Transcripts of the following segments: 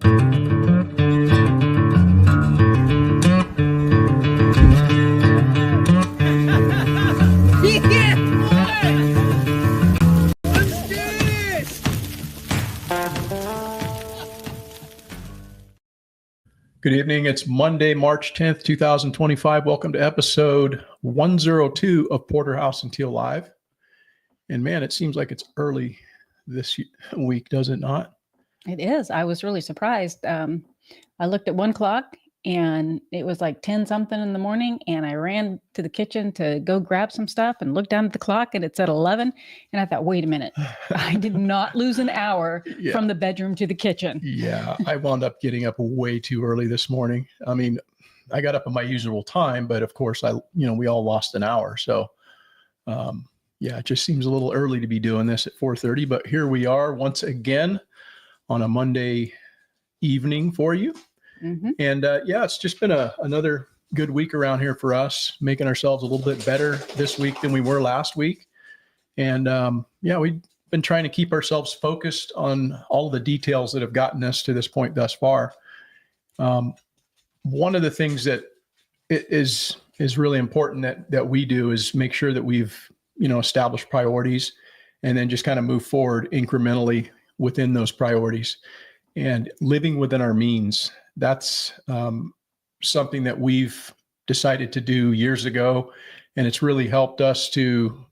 Good evening. It's Monday, March 10th, 2025. Welcome to episode 102 of Porterhouse and Teal Live. And man, it seems like it's early this week, does it not? It is. I was really surprised. I looked at 1 o'clock and it was like 10 something in the morning. And I ran to the kitchen to go grab some stuff and looked down at the clock and it said 11. And I thought, wait a minute, I did not lose an hour from the bedroom to the kitchen. Yeah, I wound up getting up way too early this morning. I mean, I got up at my usual time, but of course we all lost an hour. So it just seems a little early to be doing this at 4:30, but here we are once again on a Monday evening for you. Mm-hmm. And it's just been another good week around here for us, making ourselves a little bit better this week than we were last week. And we've been trying to keep ourselves focused on all the details that have gotten us to this point thus far. One of the things that is really important that we do is make sure that we've established priorities and then just kind of move forward incrementally within those priorities and living within our means. That's something that we've decided to do years ago, and it's really helped us to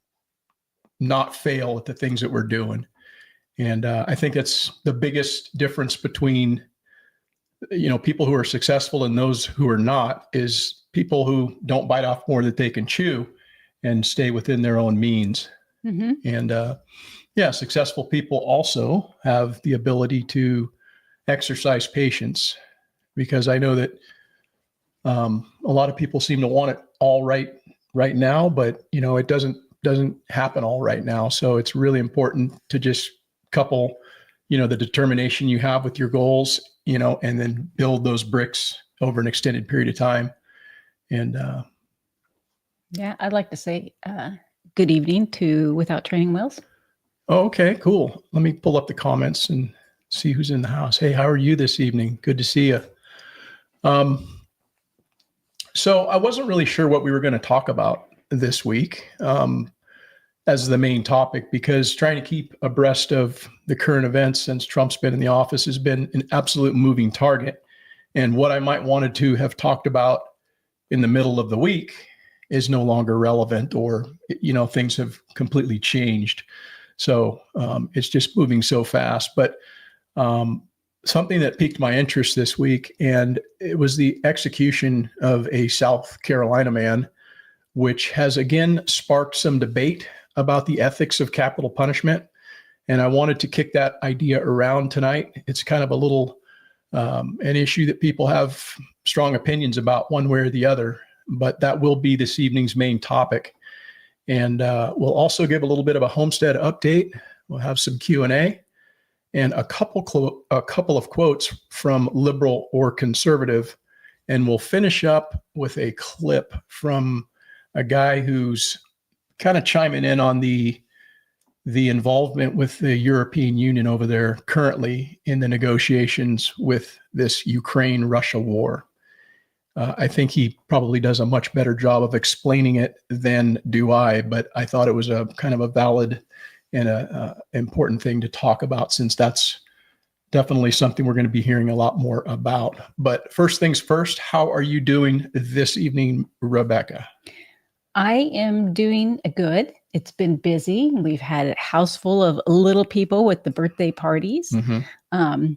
not fail at the things that we're doing. And I think that's the biggest difference between, people who are successful and those who are not, is people who don't bite off more than they can chew and stay within their own means. Mm-hmm. And successful people also have the ability to exercise patience, because I know that a lot of people seem to want it all right now, but it doesn't happen all right now. So it's really important to just couple, the determination you have with your goals, and then build those bricks over an extended period of time. And I'd like to say good evening to Without Training Wheels. Oh, okay, cool. Let me pull up the comments and see who's in the house. Hey, how are you this evening? Good to see you. So I wasn't really sure what we were going to talk about this week as the main topic, because trying to keep abreast of the current events since Trump's been in the office has been an absolute moving target. And what I might wanted to have talked about in the middle of the week is no longer relevant, or, things have completely changed. So it's just moving so fast. But something that piqued my interest this week, and it was the execution of a South Carolina man, which has again sparked some debate about the ethics of capital punishment. And I wanted to kick that idea around tonight. It's kind of a little an issue that people have strong opinions about one way or the other, but that will be this evening's main topic. And we'll also give a little bit of a homestead update. We'll have some Q&A. And a couple of quotes from liberal or conservative. And we'll finish up with a clip from a guy who's kind of chiming in on the involvement with the European Union over there currently in the negotiations with this Ukraine-Russia war. I think he probably does a much better job of explaining it than do I, but I thought it was a kind of a valid and a important thing to talk about, since that's definitely something we're going to be hearing a lot more about. But first things first, how are you doing this evening, Rebecca? I am doing good. It's been busy. We've had a house full of little people with the birthday parties. Mm-hmm.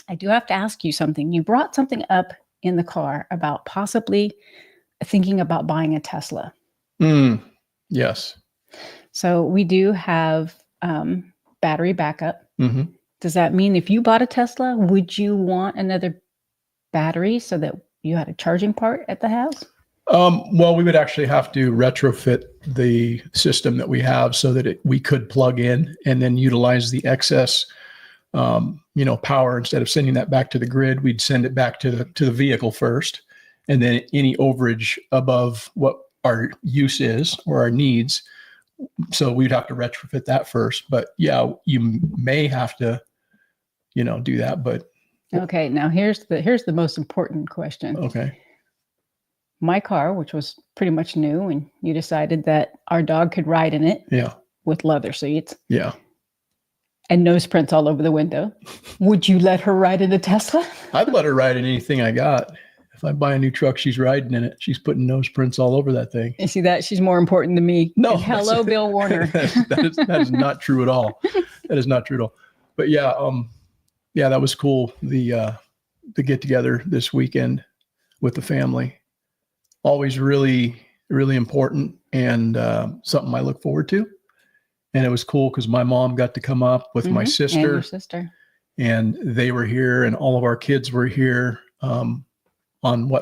I do have to ask you something. You brought something up in the car about possibly thinking about buying a Tesla. Yes. So we do have battery backup. Mm-hmm. Does that mean if you bought a Tesla, would you want another battery so that you had a charging part at the house? Well, we would actually have to retrofit the system that we have so that we could plug in and then utilize the excess, power. Instead of sending that back to the grid, we'd send it back to the vehicle first, and then any overage above what our use is or our needs. So we'd have to retrofit that first. But yeah, you may have to, do that. But Okay, now here's the most important question. Okay. My car, which was pretty much new, and you decided that our dog could ride in it Yeah. with leather seats Yeah. and nose prints all over the window. Would you let her ride in a Tesla? I'd let her ride in anything I got. If I buy a new truck, she's riding in it. She's putting nose prints all over that thing. You see that? She's more important than me. No. And hello, Bill Warner. That is not true at all. That is not true at all. But yeah, that was cool. The get together this weekend with the family. Always really, really important and something I look forward to. And it was cool because my mom got to come up with my sister. And your sister. And they were here, and all of our kids were here on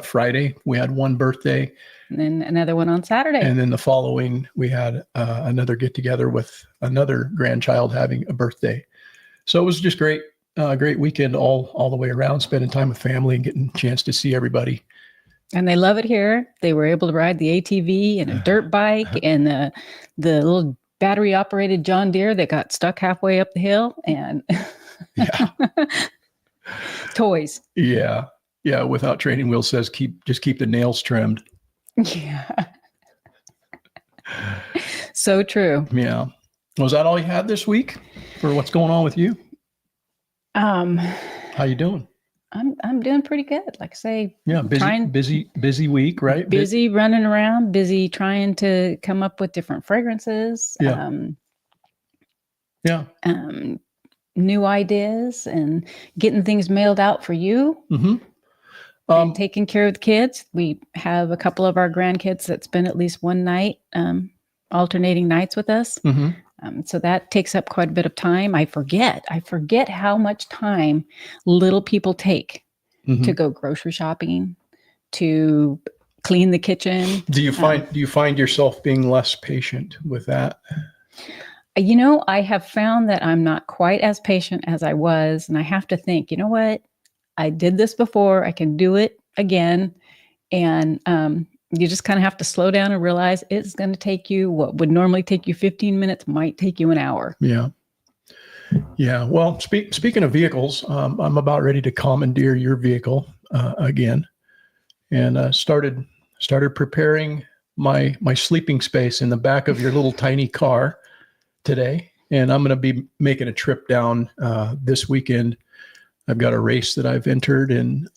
Friday? We had one birthday. And then another one on Saturday. And then the following, we had another get together with another grandchild having a birthday. So it was just great weekend all the way around, spending time with family and getting a chance to see everybody. And they love it here. They were able to ride the ATV and a dirt bike and the little battery operated John Deere that got stuck halfway up the hill, and toys. Yeah. Yeah. Without training wheels says just keep the nails trimmed. Yeah. So true. Yeah. Was that all you had this week, or what's going on with you? How you doing? I'm doing pretty good. Like I say, busy week, right? Busy running around, busy trying to come up with different fragrances. New ideas and getting things mailed out for you. Mm-hmm. And taking care of the kids. We have a couple of our grandkids that spend at least one night, alternating nights with us. Mm-hmm. So that takes up quite a bit of time. I forget how much time little people take to go grocery shopping, to clean the kitchen. Do you find yourself being less patient with that? I have found that I'm not quite as patient as I was, and I have to think, you know what? I did this before. I can do it again. And you just kind of have to slow down and realize it's going to take you what would normally take you 15 minutes might take you an hour. Yeah. Yeah. Well, speaking of vehicles, I'm about ready to commandeer your vehicle again, and started preparing my sleeping space in the back of your little tiny car today. And I'm going to be making a trip down this weekend. I've got a race that I've entered, and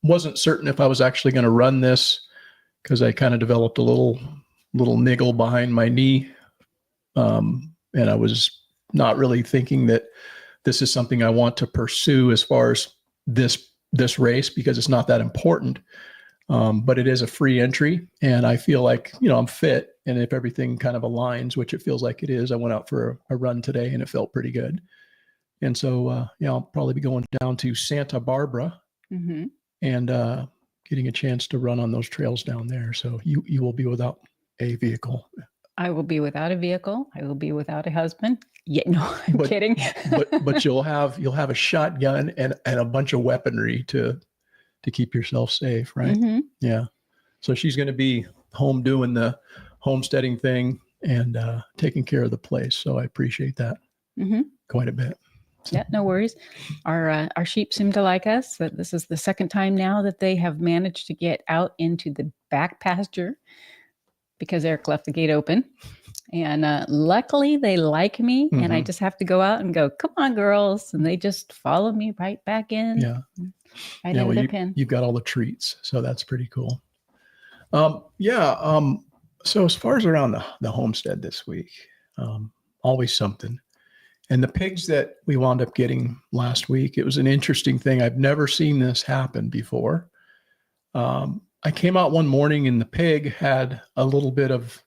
wasn't certain if I was actually going to run this because I kind of developed a little niggle behind my knee. And I was not really thinking that this is something I want to pursue as far as this race, because it's not that important. But it is a free entry, and I feel like, I'm fit. And if everything kind of aligns, which it feels like it is, I went out for a run today and it felt pretty good. And so, I'll probably be going down to Santa Barbara and getting a chance to run on those trails down there. So you will be without a vehicle. I will be without a vehicle. I will be without a husband. Yeah, no, I'm kidding. but you'll have a shotgun and a bunch of weaponry to keep yourself safe, right? Mm-hmm. Yeah. So she's going to be home doing the homesteading thing and taking care of the place. So I appreciate that quite a bit. Yeah, no worries. Our sheep seem to like us. That this is the second time now that they have managed to get out into the back pasture because Eric left the gate open. And luckily they like me, and I just have to go out and go, come on, girls. And they just follow me right back in. Yeah. Right into their pen. You've got all the treats. So that's pretty cool. So as far as around the homestead this week, always something. And the pigs that we wound up getting last week, it was an interesting thing. I've never seen this happen before. I came out one morning and the pig had a little bit of,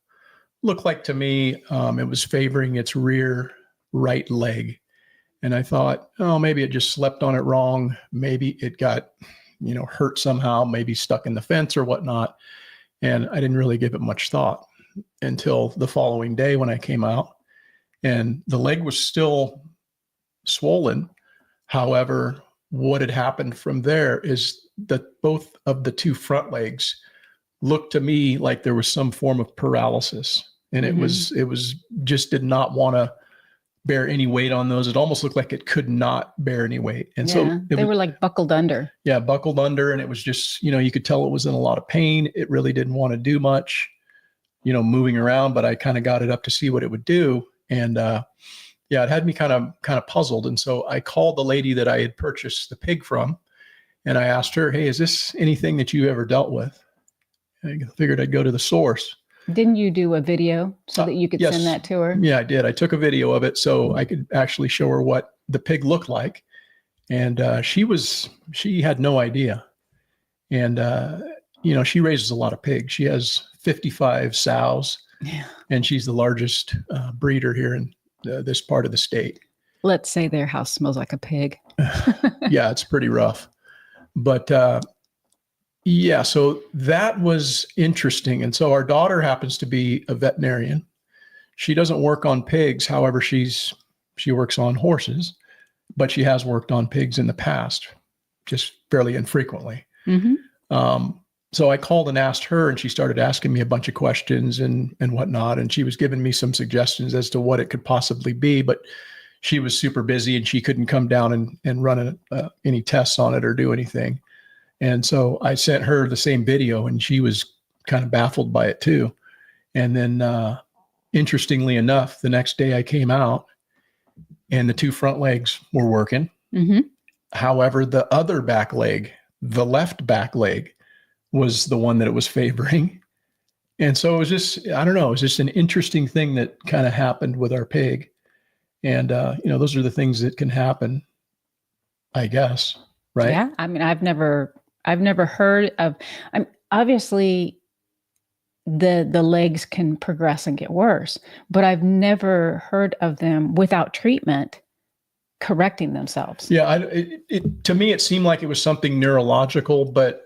looked like to me, it was favoring its rear right leg. And I thought, maybe it just slept on it wrong. Maybe it got, hurt somehow, maybe stuck in the fence or whatnot. And I didn't really give it much thought until the following day when I came out. And the leg was still swollen. However, what had happened from there is that both of the two front legs looked to me like there was some form of paralysis. And it was just did not want to bear any weight on those. It almost looked like it could not bear any weight. And so they were like buckled under. Yeah, buckled under. And it was just, you could tell it was in a lot of pain. It really didn't want to do much, moving around, but I kind of got it up to see what it would do. And it had me kind of puzzled. And so I called the lady that I had purchased the pig from, and I asked her, hey, is this anything that you ever dealt with? I figured I'd go to the source. Didn't you do a video so that you could send that to her? Yeah, I did. I took a video of it so I could actually show her what the pig looked like. And she had no idea. And, she raises a lot of pigs. She has 55 sows, and she's the largest breeder here in this part of the state. Let's say their house smells like a pig. Yeah, it's pretty rough. But so that was interesting. And so our daughter happens to be a veterinarian. She doesn't work on pigs. However, she works on horses, but she has worked on pigs in the past, just fairly infrequently. Mm-hmm. So I called and asked her, and she started asking me a bunch of questions and whatnot. And she was giving me some suggestions as to what it could possibly be, but she was super busy and she couldn't come down and run any tests on it or do anything. And so I sent her the same video, and she was kind of baffled by it too. And then, interestingly enough, the next day I came out and the two front legs were working. Mm-hmm. However, the other back leg, the left back leg, was the one that it was favoring. And so it was just, I don't know, it was just an interesting thing that kind of happened with our pig. And, those are the things that can happen, I guess. Right. Yeah. I mean, I've never heard of, obviously the legs can progress and get worse, but I've never heard of them without treatment correcting themselves. Yeah. To me, it seemed like it was something neurological, but,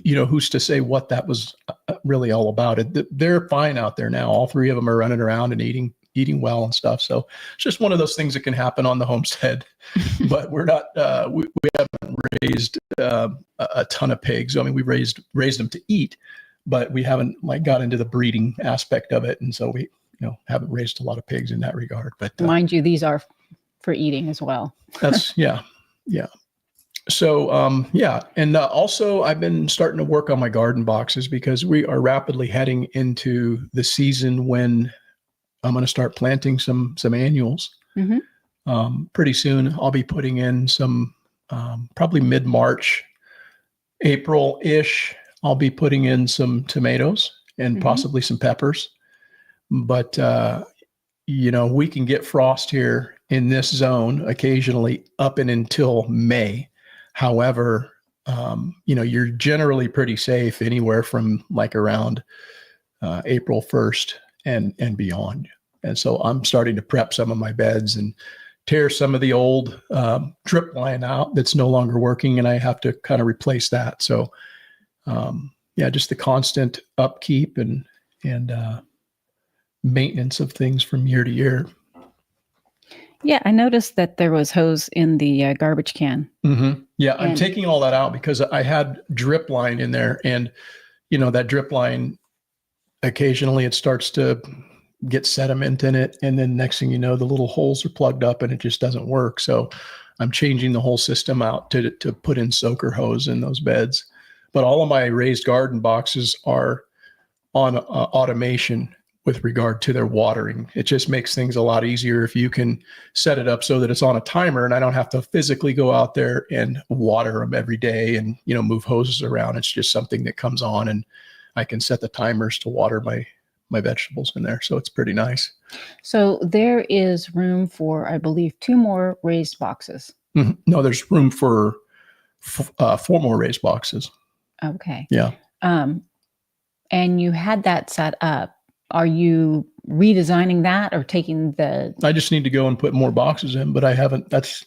who's to say what that was really all about? They're fine out there now. All three of them are running around and eating well and stuff. So it's just one of those things that can happen on the homestead, but we're not, we haven't raised a ton of pigs. I mean, we raised them to eat, but we haven't got into the breeding aspect of it. And so we, haven't raised a lot of pigs in that regard, but mind you, these are for eating as well. That's yeah. So, and also I've been starting to work on my garden boxes because we are rapidly heading into the season when I'm going to start planting some annuals. Mm-hmm. Pretty soon I'll be putting in some, probably mid-March, April-ish, I'll be putting in some tomatoes and possibly some peppers. But, we can get frost here in this zone occasionally up and until May. However, you're generally pretty safe anywhere from around April 1st and beyond. And so I'm starting to prep some of my beds and tear some of the old drip line out that's no longer working, and I have to kind of replace that. So, just the constant upkeep and maintenance of things from year to year. Yeah, I noticed that there was hose in the garbage can. Mm-hmm. Yeah, I'm taking all that out because I had drip line in there, and that drip line, occasionally it starts to get sediment in it, and then next thing you know, the little holes are plugged up and it just doesn't work. So I'm changing the whole system out to put in soaker hose in those beds. But all of my raised garden boxes are on automation with regard to their watering. It just makes things a lot easier if you can set it up so that it's on a timer and I don't have to physically go out there and water them every day and, move hoses around. It's just something that comes on and I can set the timers to water my vegetables in there. So it's pretty nice. So there is room for, I believe, 2 more raised boxes. Mm-hmm. No, there's room for 4 more raised boxes. Okay. Yeah. And you had that set up. Are you redesigning that or taking I just need to go and put more boxes in, but I haven't. That's,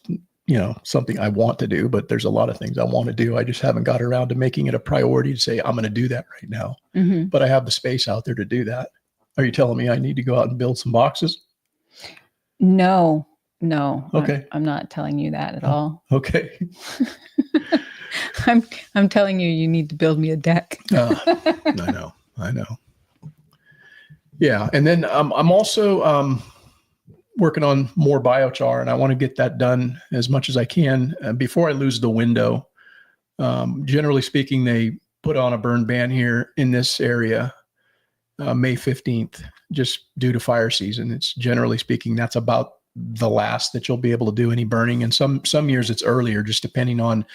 something I want to do, but there's a lot of things I want to do. I just haven't got around to making it a priority to say, I'm going to do that right now. Mm-hmm. But I have the space out there to do that. Are you telling me I need to go out and build some boxes? No. Okay. I'm not telling you that at all. Okay. I'm telling you need to build me a deck. I know. Yeah. And then I'm also, working on more biochar, and I want to get that done as much as I can before I lose the window. Generally speaking, they put on a burn ban here in this area May 15th, just due to fire season. It's generally speaking, that's about the last that you'll be able to do any burning. And some years it's earlier, just depending on,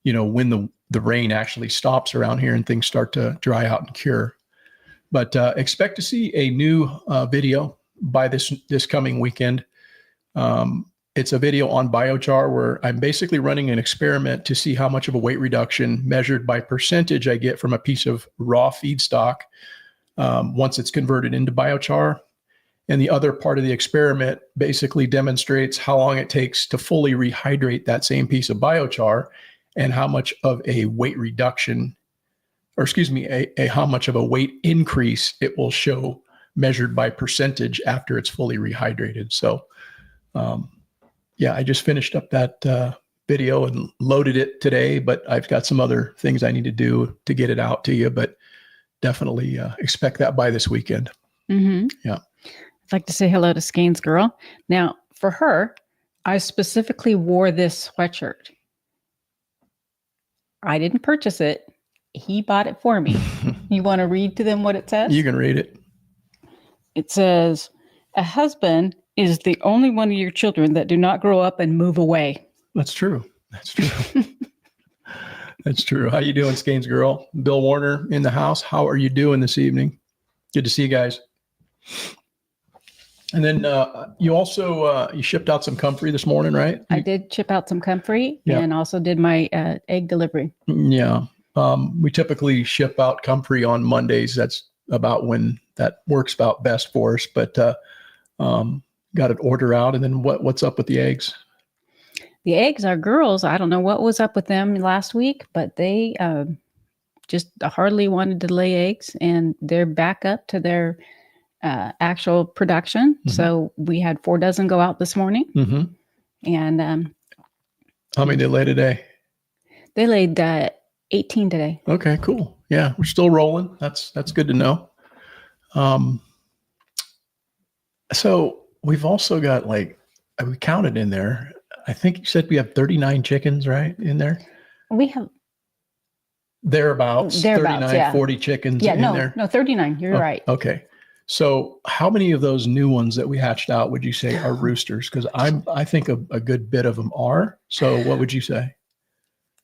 when the rain actually stops around here and things start to dry out and cure. But expect to see a new video by this coming weekend. It's a video on biochar where I'm basically running an experiment to see how much of a weight reduction measured by percentage I get from a piece of raw feedstock once it's converted into biochar. And the other part of the experiment basically demonstrates how long it takes to fully rehydrate that same piece of biochar and how much of a weight reduction, or excuse me, how much of a weight increase it will show measured by percentage after it's fully rehydrated. So, I just finished up that video and loaded it today, but I've got some other things I need to do to get it out to you, but definitely expect that by this weekend. Mm-hmm. Yeah. I'd like to say hello to Skane's girl. Now, for her, I specifically wore this sweatshirt. I didn't purchase it. He bought it for me. You want to read to them what it says? You can read it. It says, a husband is the only one of your children that do not grow up and move away. That's true. That's true. That's true. How you doing, Skane's girl? Bill Warner in the house. How are you doing this evening? Good to see you guys. And then you also you shipped out some comfrey this morning, right? I did ship out some comfrey Yeah. and also did my egg delivery. Yeah. We typically ship out comfrey on Mondays. That's about when that works about best for us. But got an order out. And then what's up with the eggs? The eggs, our girls, I don't know what was up with them last week, but they just hardly wanted to lay eggs, and they're back up to their actual production. Mm-hmm. So we had 4 dozen go out this morning. Mm-hmm. And how many did they lay today? They laid 18 today. Okay, cool. Yeah, we're still rolling. That's good to know. So we've also got, like, we counted in there, I think you said we have 39 chickens, right, in there? We have Thereabouts 39, yeah. 40 chickens in there. No, 39. You're right. Okay. So how many of those new ones that we hatched out would you say are roosters? Because I think a good bit of them are. So what would you say?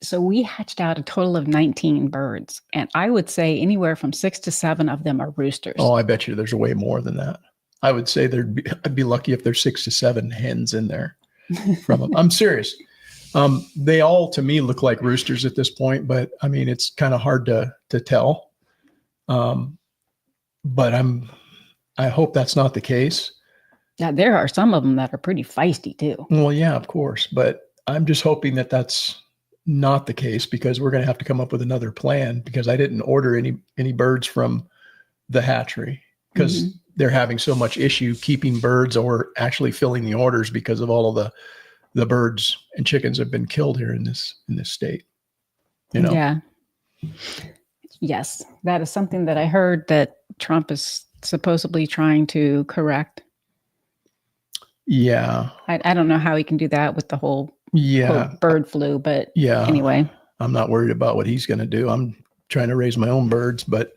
So we hatched out a total of 19 birds, and I would say anywhere from 6 to 7 of them are roosters. Oh, I bet you there's way more than that. I would say I'd be lucky if there's 6 to 7 hens in there from them. I'm serious. They all, to me, look like roosters at this point, but I mean, it's kind of hard to tell. But I hope that's not the case. Now, there are some of them that are pretty feisty too. Well, yeah, of course. But I'm just hoping that that's not the case, because we're going to have to come up with another plan, because I didn't order any birds from the hatchery because they're having so much issue keeping birds or actually filling the orders because of all of the birds and chickens have been killed here in this state. Yeah. Yes. That is something that I heard that Trump is supposedly trying to correct. Yeah. I don't know how he can do that with the whole quote, bird flu, but anyway. I'm not worried about what he's going to do. I'm trying to raise my own birds, but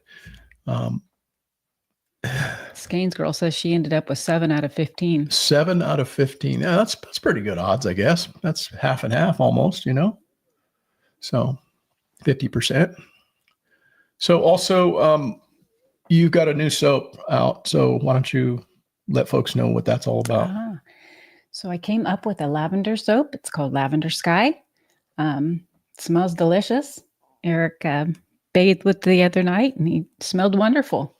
Skane's girl says she ended up with 7 out of 15. 7 out of 15. Yeah, that's pretty good odds, I guess. That's half and half almost, So 50%. So also, you've got a new soap out. So why don't you let folks know what that's all about? So I came up with a lavender soap. It's called Lavender Sky. It smells delicious. Eric bathed with it the other night and he smelled wonderful.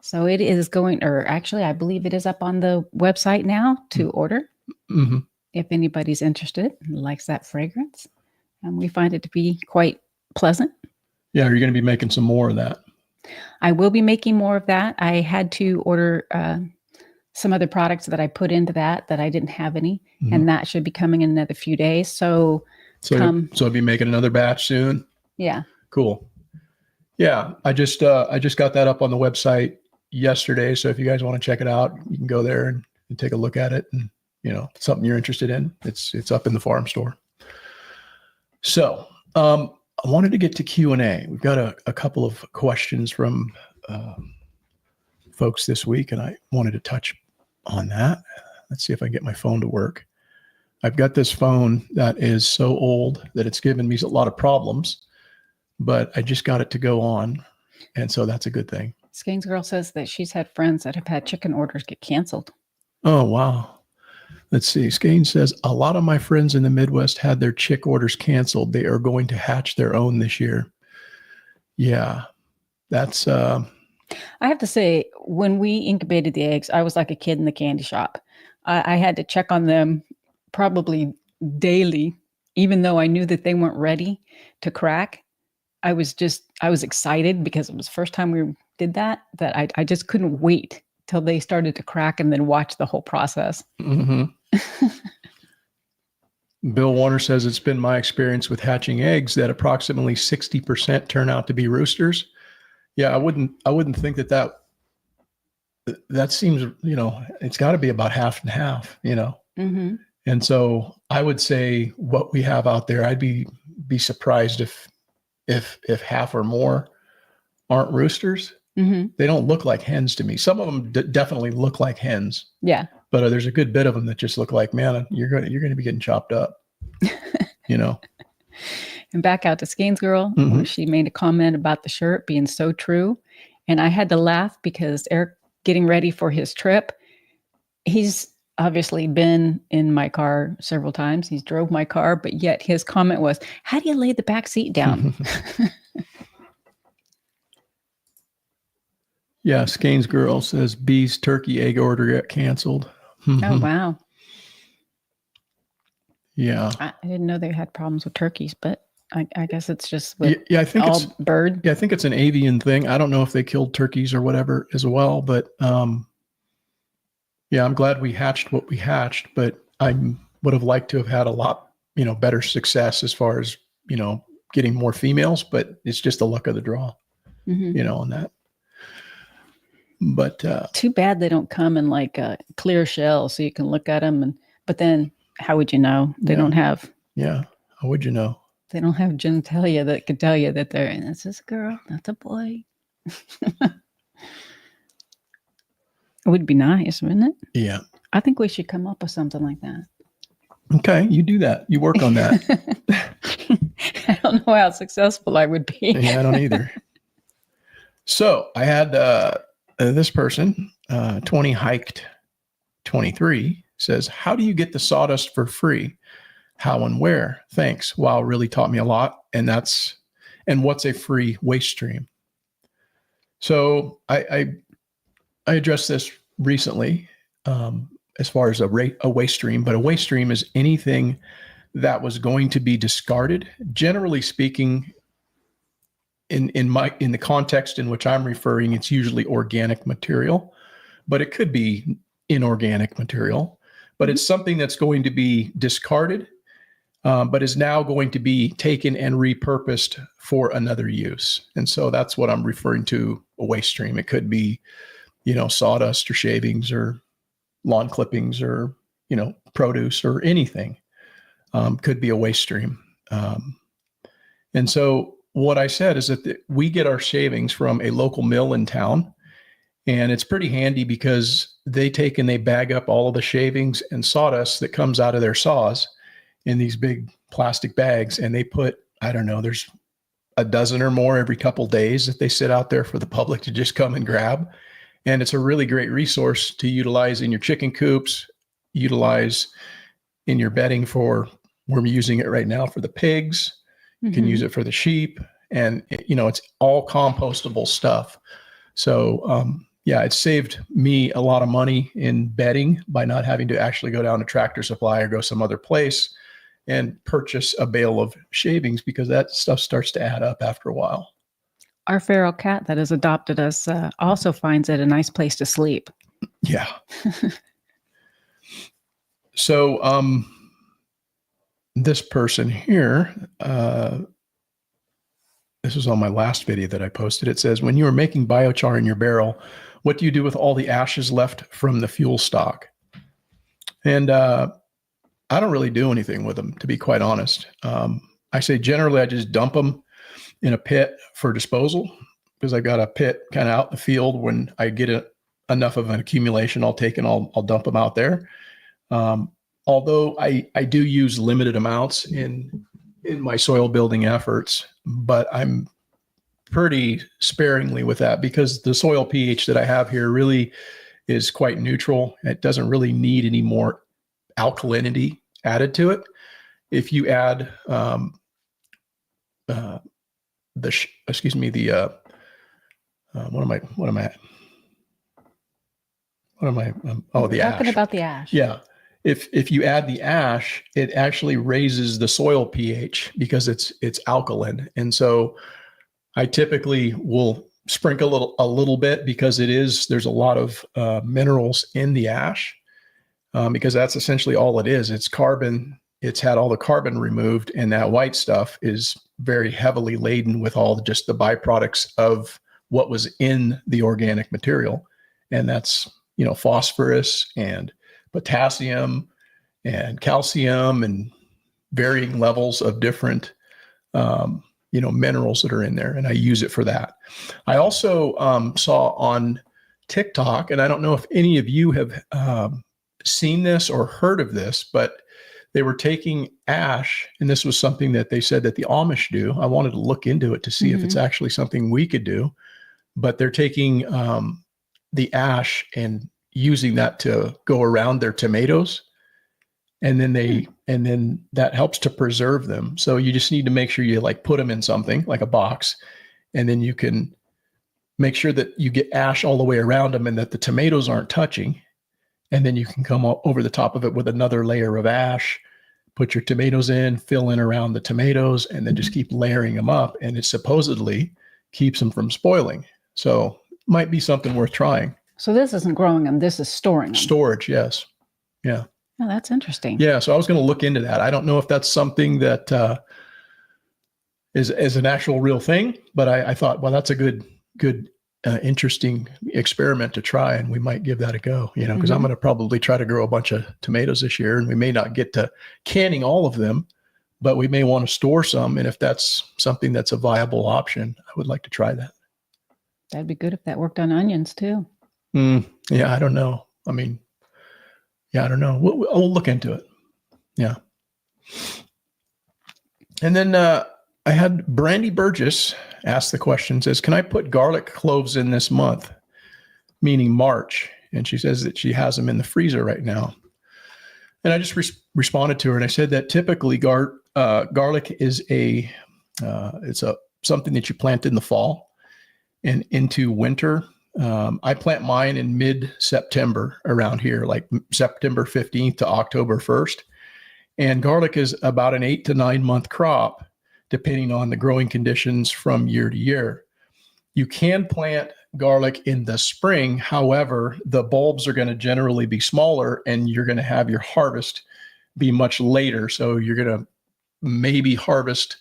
So it is I believe it is up on the website now to order. Mm-hmm. If anybody's interested and likes that fragrance. And we find it to be quite pleasant. Yeah, are you going to be making some more of that? I will be making more of that. I had to order some other products that I put into that I didn't have any. Mm-hmm. And that should be coming in another few days. So I'll be making another batch soon? Yeah. Cool. Yeah, I just got that up on the website yesterday. So if you guys want to check it out, you can go there and take a look at it and something you're interested in, it's up in the farm store. So I wanted to get to Q&A. We've got a couple of questions from folks this week, and I wanted to touch on that. Let's see if I can get my phone to work. I've got this phone that is so old that it's given me a lot of problems, but I just got it to go on. And so that's a good thing. Skane's girl says that she's had friends that have had chicken orders get canceled. Oh, wow. Let's see. Skane says, a lot of my friends in the Midwest had their chick orders canceled. They are going to hatch their own this year. Yeah, that's... I have to say, when we incubated the eggs, I was like a kid in the candy shop. I had to check on them probably daily, even though I knew that they weren't ready to crack. I was excited because it was the first time we did that I just couldn't wait till they started to crack and then watch the whole process. Mm-hmm. Bill Warner says, it's been my experience with hatching eggs that approximately 60% turn out to be roosters. Yeah, I wouldn't think that seems, it's got to be about half and half, Mm-hmm. And so I would say what we have out there, I'd be surprised if half or more aren't roosters. Mm-hmm. They don't look like hens to me. Some of them definitely look like hens. Yeah. But there's a good bit of them that just look like, man, you're going to be getting chopped up, And back out to Skane's girl, where she made a comment about the shirt being so true. And I had to laugh because Eric getting ready for his trip, he's obviously been in my car several times. He's drove my car, but yet his comment was, how do you lay the back seat down? Yeah, Skane's girl says B's turkey egg order got canceled. Oh, wow. Yeah. I didn't know they had problems with turkeys, but I guess it's just with I think all it's bird. Yeah, I think it's an avian thing. I don't know if they killed turkeys or whatever as well, but yeah, I'm glad we hatched what we hatched, but I would have liked to have had a lot, better success as far as, getting more females, but it's just the luck of the draw, on that. But too bad they don't come in like a clear shell so you can look at them. But then how would you know? They don't have. Yeah. How would you know? They don't have genitalia that could tell you that that's this girl, that's a boy. It would be nice, wouldn't it? Yeah. I think we should come up with something like that. Okay. You do that. You work on that. I don't know how successful I would be. Yeah, I don't either. So I had this person, 20 hiked 23, says, how do you get the sawdust for free? How and where? Thanks. Wow, really taught me a lot. And what's a free waste stream? So I addressed this recently as far as a waste stream, but a waste stream is anything that was going to be discarded. Generally speaking, in the context in which I'm referring, it's usually organic material, but it could be inorganic material, but it's something that's going to be discarded, but is now going to be taken and repurposed for another use. And so that's what I'm referring to, a waste stream. It could be, sawdust or shavings or lawn clippings or, produce or anything, could be a waste stream. And so what I said is that we get our shavings from a local mill in town, and it's pretty handy because they take and they bag up all of the shavings and sawdust that comes out of their saws in these big plastic bags. And they put, I don't know, there's a dozen or more every couple days that they sit out there for the public to just come and grab. And it's a really great resource to utilize in your chicken coops, utilize in your bedding we're using it right now for the pigs. You can use it for the sheep, and it's all compostable stuff. So it saved me a lot of money in bedding by not having to actually go down to Tractor Supply or go some other place and purchase a bale of shavings, because that stuff starts to add up after a while. Our feral cat that has adopted us also finds it a nice place to sleep. Yeah. So, this person here, this was on my last video that I posted. It says, when you are making biochar in your barrel, what do you do with all the ashes left from the fuel stock? And I don't really do anything with them, to be quite honest. I say generally I just dump them in a pit for disposal, because I got a pit kind of out in the field. When I get enough of an accumulation, I'll take and I'll dump them out there. Although I do use limited amounts in my soil building efforts, but I'm pretty sparingly with that, because the soil pH that I have here really is quite neutral. It doesn't really need any more alkalinity added to it. If you add the ash. Talking about the ash. Yeah. If you add the ash, it actually raises the soil pH because it's alkaline. And so I typically will sprinkle a little bit, because there's a lot of minerals in the ash, because that's essentially all it is. It's carbon. It's had all the carbon removed, and that white stuff is very heavily laden with all just the byproducts of what was in the organic material. And that's, phosphorus and potassium and calcium and varying levels of different, minerals that are in there. And I use it for that. I also saw on TikTok, and I don't know if any of you have seen this or heard of this, but they were taking ash, and this was something that they said that the Amish do. I wanted to look into it to see if it's actually something we could do, but they're taking the ash and using that to go around their tomatoes. And then that helps to preserve them. So you just need to make sure you put them in something like a box, and then you can make sure that you get ash all the way around them and that the tomatoes aren't touching. And then you can come over the top of it with another layer of ash, put your tomatoes in, fill in around the tomatoes, and then just keep layering them up. And it supposedly keeps them from spoiling. So might be something worth trying. So this isn't growing them. This is storing them. Storage. Yes. Yeah. Oh, that's interesting. Yeah. So I was going to look into that. I don't know if that's something that is an actual real thing, but I thought, well, that's a good, interesting experiment to try, and we might give that a go, because I'm going to probably try to grow a bunch of tomatoes this year, and we may not get to canning all of them, but we may want to store some. And if that's something that's a viable option, I would like to try that. That'd be good if that worked on onions too. Yeah, I don't know. I don't know. We'll look into it. Yeah. And then I had Brandy Burgess ask the question, says, can I put garlic cloves in this month, meaning March? And she says that she has them in the freezer right now. And I just responded to her, and I said that typically garlic is something that you plant in the fall and into winter. I plant mine in mid-September around here, like September 15th to October 1st. And garlic is about an 8 to 9 month crop, depending on the growing conditions from year to year. You can plant garlic in the spring. However, the bulbs are going to generally be smaller, and you're going to have your harvest be much later. So you're going to maybe harvest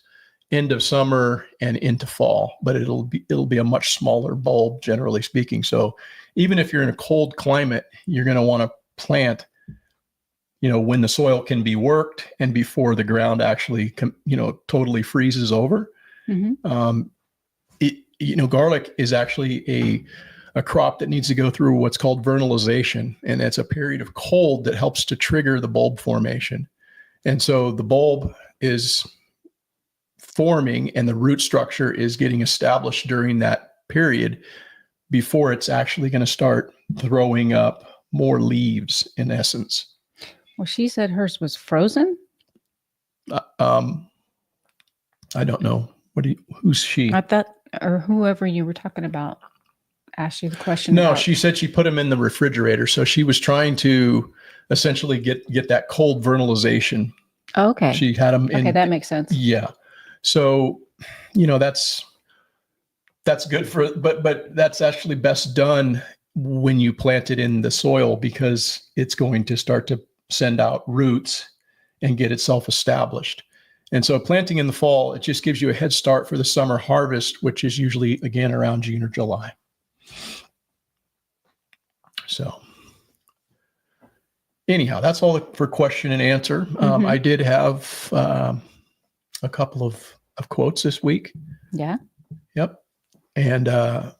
end of summer and into fall, but it'll be a much smaller bulb, generally speaking. So even if you're in a cold climate, you're going to want to plant, when the soil can be worked and before the ground actually, totally freezes over. Garlic is actually a crop that needs to go through what's called vernalization, and it's a period of cold that helps to trigger the bulb formation. And so the bulb is forming and the root structure is getting established during that period before it's actually going to start throwing up more leaves, in essence. Well, she said hers was frozen. I don't know. Who's she? I thought, or whoever you were talking about asked you the question. No, she said she put them in the refrigerator. So she was trying to essentially get that cold vernalization. Okay. She had them in. Okay, that makes sense. Yeah. So, that's good but that's actually best done when you plant it in the soil, because it's going to start to send out roots and get itself established. And so planting in the fall, it just gives you a head start for the summer harvest, which is usually, again, around June or July. So, anyhow, that's all for question and answer. I did have a couple of quotes this week. Yeah. Yep. And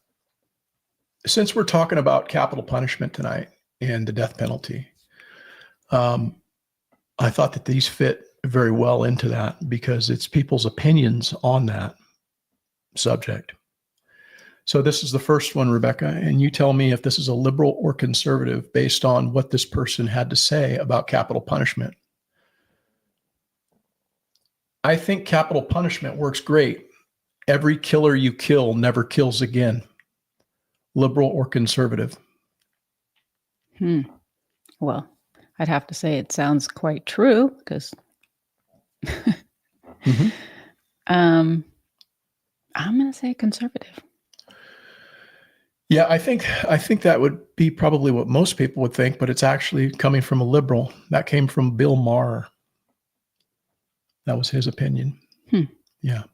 since we're talking about capital punishment tonight and the death penalty, I thought that these fit very well into that because it's people's opinions on that subject. So this is the first one, Rebecca, and you tell me if this is a liberal or conservative based on what this person had to say about capital punishment. I think capital punishment works great. Every killer you kill never kills again. Liberal or conservative? Well, I'd have to say it sounds quite true because I'm going to say conservative. Yeah, I think that would be probably what most people would think, but it's actually coming from a liberal. That came from Bill Maher. That was his opinion. Yeah.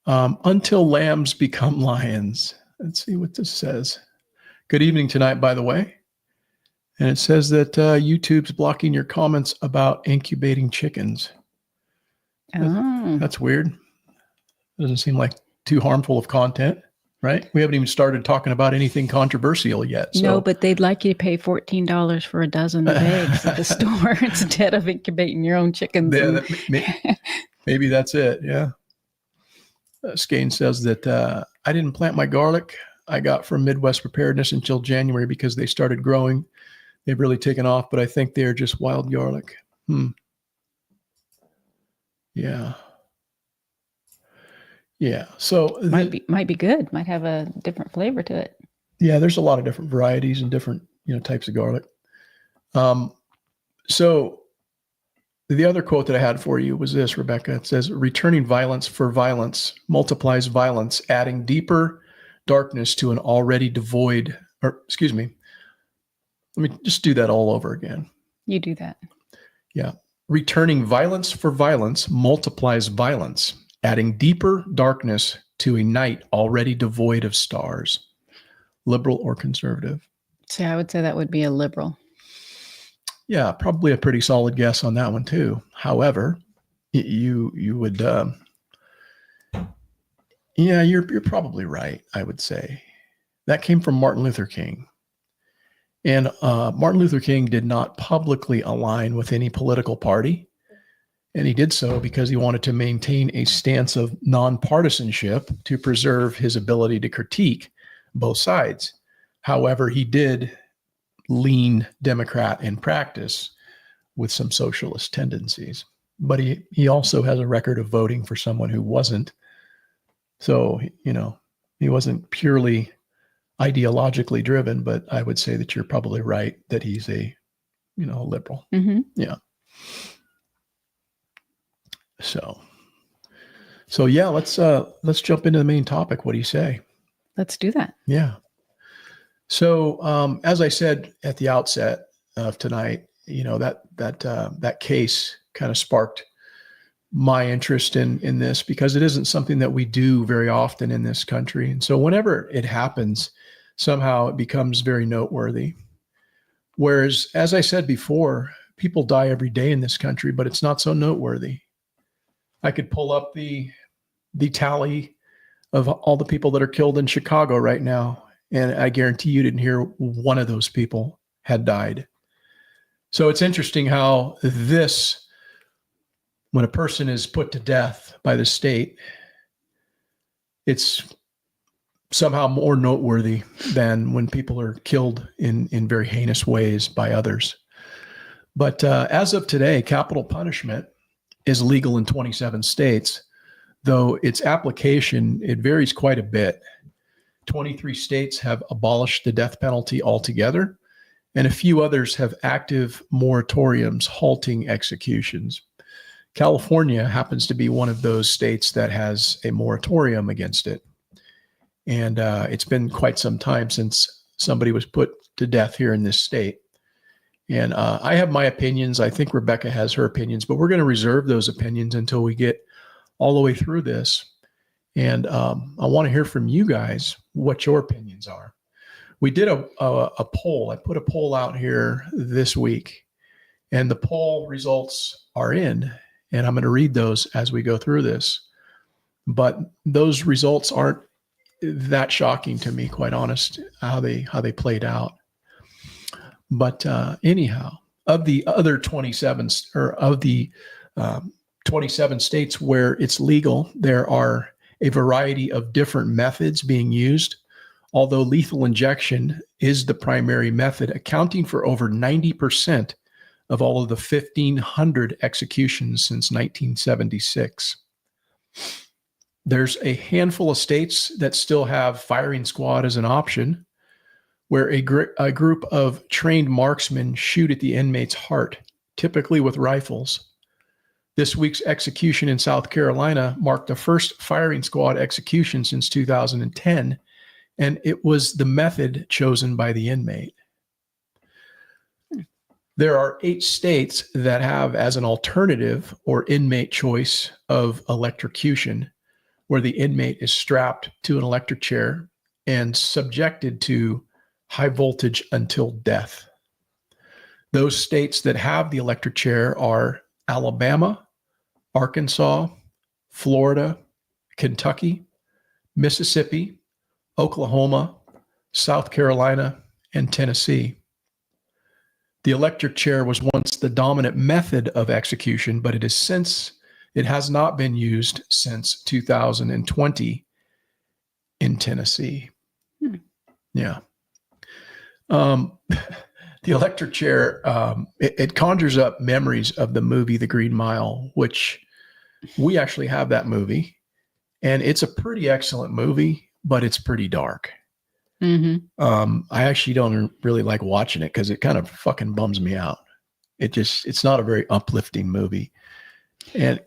Until lambs become lions. Let's see what this says. Good evening tonight, by the way. And it says that YouTube's blocking your comments about incubating chickens. That's weird. Doesn't seem like too harmful of content, right? We haven't even started talking about anything controversial yet. So. No, but they'd like you to pay $14 for a dozen of eggs at the store instead of incubating your own chickens. Maybe that's it. Yeah. Skane says that I didn't plant my garlic. I got from Midwest Preparedness until January because they started growing. They've really taken off, but I think they're just wild garlic. Yeah. Yeah. So might be good. Might have a different flavor to it. Yeah, there's a lot of different varieties and different, types of garlic. So the other quote that I had for you was this, Rebecca. It says, returning violence for violence multiplies violence, adding deeper darkness to an already devoid, or excuse me, let me just do that all over again. You do that. Yeah. Returning violence for violence multiplies violence, adding deeper darkness to a night already devoid of stars. Liberal or conservative? See, I would say that would be a liberal. Yeah, probably a pretty solid guess on that one too. However, you would, you're probably right. I would say that came from Martin Luther King, and Martin Luther King did not publicly align with any political party, and he did so because he wanted to maintain a stance of nonpartisanship to preserve his ability to critique both sides. However, he did lean Democrat in practice with some socialist tendencies, but he also has a record of voting for someone who wasn't. So, he wasn't purely ideologically driven, but I would say that you're probably right that he's a liberal. Yeah. So yeah, let's jump into the main topic. What do you say? Let's do that. Yeah. So, as I said at the outset of tonight, that case kind of sparked my interest in this because it isn't something that we do very often in this country. And so whenever it happens, somehow it becomes very noteworthy. Whereas, as I said before, people die every day in this country, but it's not so noteworthy. I could pull up the tally of all the people that are killed in Chicago right now, and I guarantee you didn't hear one of those people had died. So it's interesting how when a person is put to death by the state, it's somehow more noteworthy than when people are killed in very heinous ways by others. But as of today, capital punishment is legal in 27 states, though its application, it varies quite a bit. 23 states have abolished the death penalty altogether, and a few others have active moratoriums halting executions. California happens to be one of those states that has a moratorium against it. And it's been quite some time since somebody was put to death here in this state. And I have my opinions. I think Rebecca has her opinions, but we're going to reserve those opinions until we get all the way through this. And I want to hear from you guys what your opinions are. We did a poll. I put a poll out here this week, And the poll results are in, and I'm going to read those as we go through this. But those results aren't that shocking to me, quite honest, how they played out. But anyhow, of the other 27 or of the 27 states where it's legal, there are a variety of different methods being used, although lethal injection is the primary method, accounting for over 90% of all of the 1,500 executions since 1976. There's a handful of states that still have firing squad as an option, where a group of trained marksmen shoot at the inmate's heart, typically with rifles. This week's execution in South Carolina marked the first firing squad execution since 2010, and it was the method chosen by the inmate. There are 8 states that have as an alternative or inmate choice of electrocution, where the inmate is strapped to an electric chair and subjected to high voltage until death. Those states that have the electric chair are Alabama, Arkansas, Florida, Kentucky, Mississippi, Oklahoma, South Carolina, and Tennessee. The electric chair was once the dominant method of execution, but it has not been used since 2020 in Tennessee. Yeah. The electric chair, it conjures up memories of the movie The Green Mile, which we actually have that movie, and it's a pretty excellent movie, but it's pretty dark. I actually don't really like watching it because it kind of fucking bums me out. It's not a very uplifting movie. And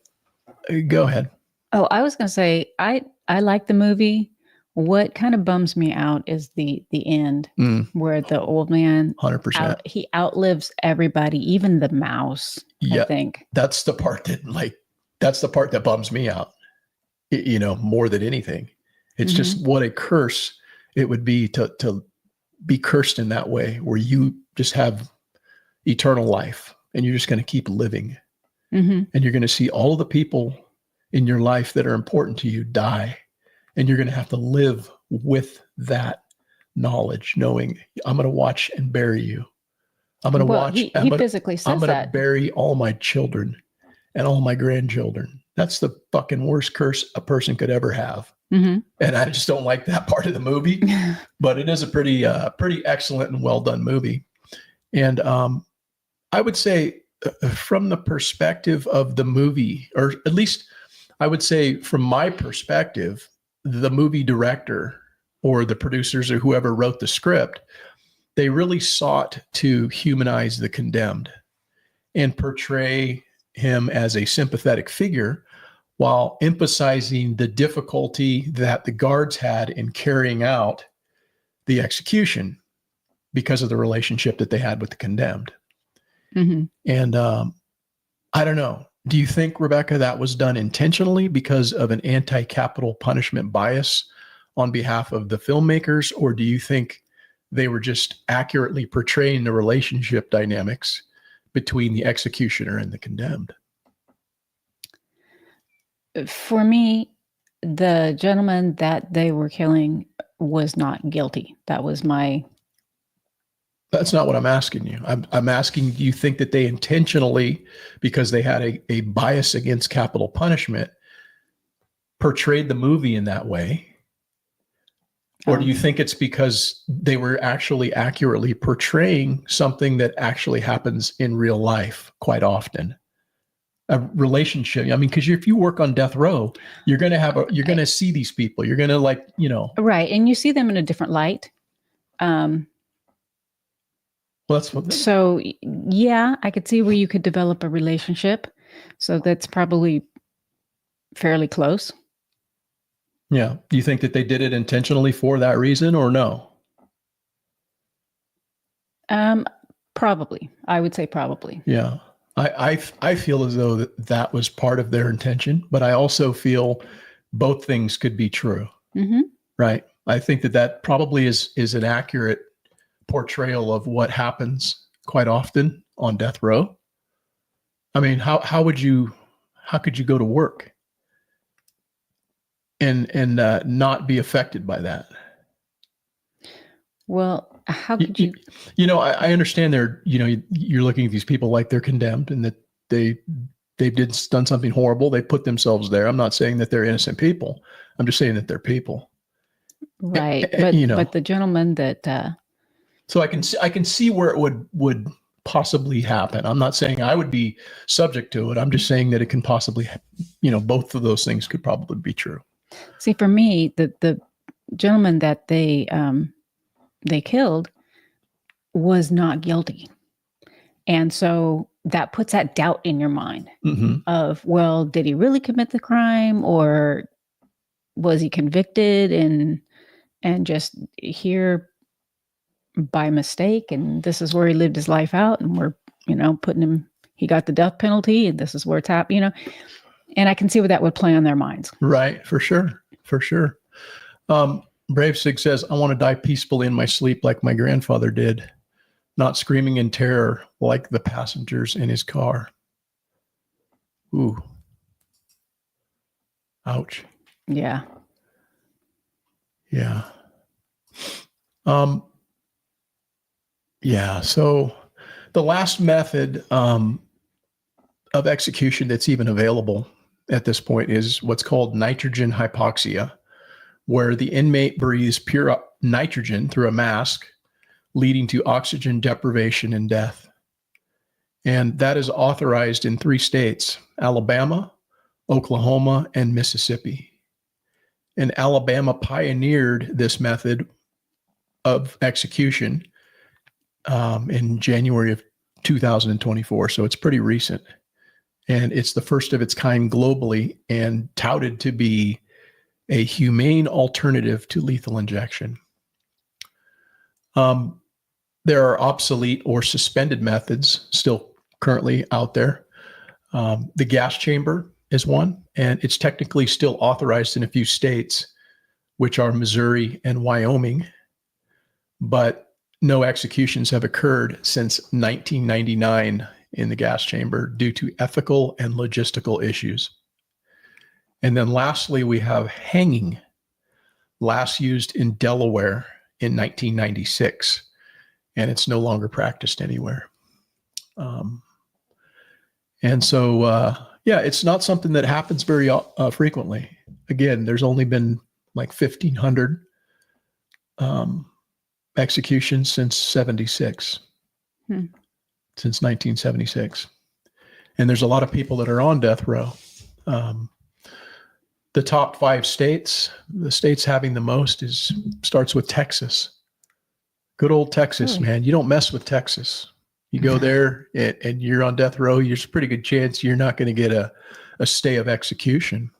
go ahead. Oh, I was going to say, I like the movie. What kind of bums me out is the end where the old man 100%. He outlives everybody, even the mouse. Yeah, I think that's the part that bums me out. More than anything, it's just what a curse it would be to be cursed in that way, where you just have eternal life and you're just going to keep living, and you're going to see all of the people in your life that are important to you die. And you're going to have to live with that knowledge, knowing I'm going to watch and bury you. I'm going to watch. He physically says I'm going that. to bury all my children and all my grandchildren. That's the fucking worst curse a person could ever have. And I just don't like that part of the movie, but it is a pretty excellent and well done movie. And I would say from the perspective of the movie, or at least I would say from my perspective, the movie director or the producers or whoever wrote the script, they really sought to humanize the condemned and portray him as a sympathetic figure while emphasizing the difficulty that the guards had in carrying out the execution because of the relationship that they had with the condemned. And I don't know. Do you think, Rebecca, that was done intentionally because of an anti-capital punishment bias on behalf of the filmmakers? Or do you think they were just accurately portraying the relationship dynamics between the executioner and the condemned? For me, the gentleman that they were killing was not guilty. That was my... That's not what I'm asking you. I'm asking, do you think that they intentionally, because they had a bias against capital punishment, portrayed the movie in that way? Or do you think it's because they were actually accurately portraying something that actually happens in real life quite often? A relationship. I mean, because if you work on death row, you're going to see these people. You're going to Right. And you see them in a different light. So yeah, I could see where you could develop a relationship. So that's probably fairly close. Yeah. Do you think that they did it intentionally for that reason or no? Probably. I would say probably. Yeah. I feel as though that was part of their intention, but I also feel both things could be true. Right. I think that probably is an accurate portrayal of what happens quite often on death row. I mean, how could you go to work and not be affected by that? Well, how could you? I understand you're looking at these people like they're condemned and that they've done something horrible. They put themselves there. I'm not saying that they're innocent people. I'm just saying that they're people. Right. But the gentleman that, so I can see where it would possibly happen. I'm not saying I would be subject to it. I'm just saying that it can possibly, both of those things could probably be true. see, for me, the gentleman that they killed was not guilty. And so that puts that doubt in your mind of, well, did he really commit the crime, or was he convicted and just here by mistake? And this is where he lived his life out, and we're, putting him, he got the death penalty, and this is where it's happening, and I can see what that would play on their minds. Right. For sure. For sure. Brave Sig says, I want to die peacefully in my sleep like my grandfather did, not screaming in terror like the passengers in his car. Ooh. Ouch. Yeah. Yeah. Yeah. So the last method of execution that's even available at this point is what's called nitrogen hypoxia, where the inmate breathes pure nitrogen through a mask, leading to oxygen deprivation and death. And that is authorized in 3 states, Alabama, Oklahoma, and Mississippi. And Alabama pioneered this method of execution in January of 2024. So it's pretty recent. And it's the first of its kind globally and touted to be a humane alternative to lethal injection. There are obsolete or suspended methods still currently out there. The gas chamber is one, and it's technically still authorized in a few states, which are Missouri and Wyoming, but no executions have occurred since 1999 in the gas chamber due to ethical and logistical issues. And then lastly, we have hanging, last used in Delaware in 1996, and it's no longer practiced anywhere. And so, it's not something that happens very frequently. Again, there's only been like 1,500 executions since 76, since 1976. And there's a lot of people that are on death row. The top 5 states, the states having the most starts with Texas. Good old Texas, really? Man. You don't mess with Texas. You go there and you're on death row, there's a pretty good chance you're not going to get a stay of execution.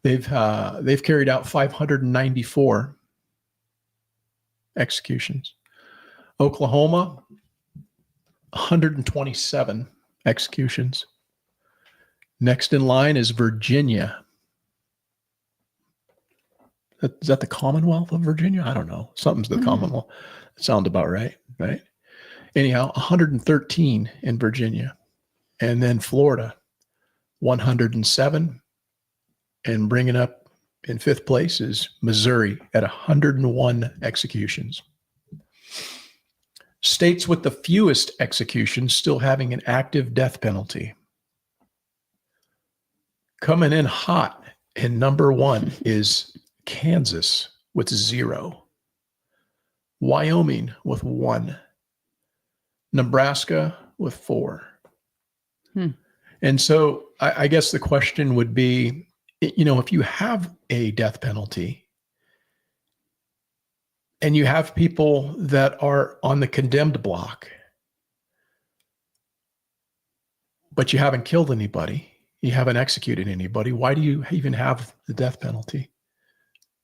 They've carried out 594 executions. Oklahoma, 127 executions. Next in line is Virginia. Is that the Commonwealth of Virginia? I don't know. Something's the Commonwealth. That sounds about right? Anyhow, 113 in Virginia. And then Florida, 107. And bringing up in 5th place is Missouri at 101 executions. States with the fewest executions still having an active death penalty. Coming in hot in number 1 is Kansas with 0. Wyoming with 1. Nebraska with 4. And so I guess the question would be, if you have a death penalty and you have people that are on the condemned block, but you haven't killed anybody, you haven't executed anybody, why do you even have the death penalty?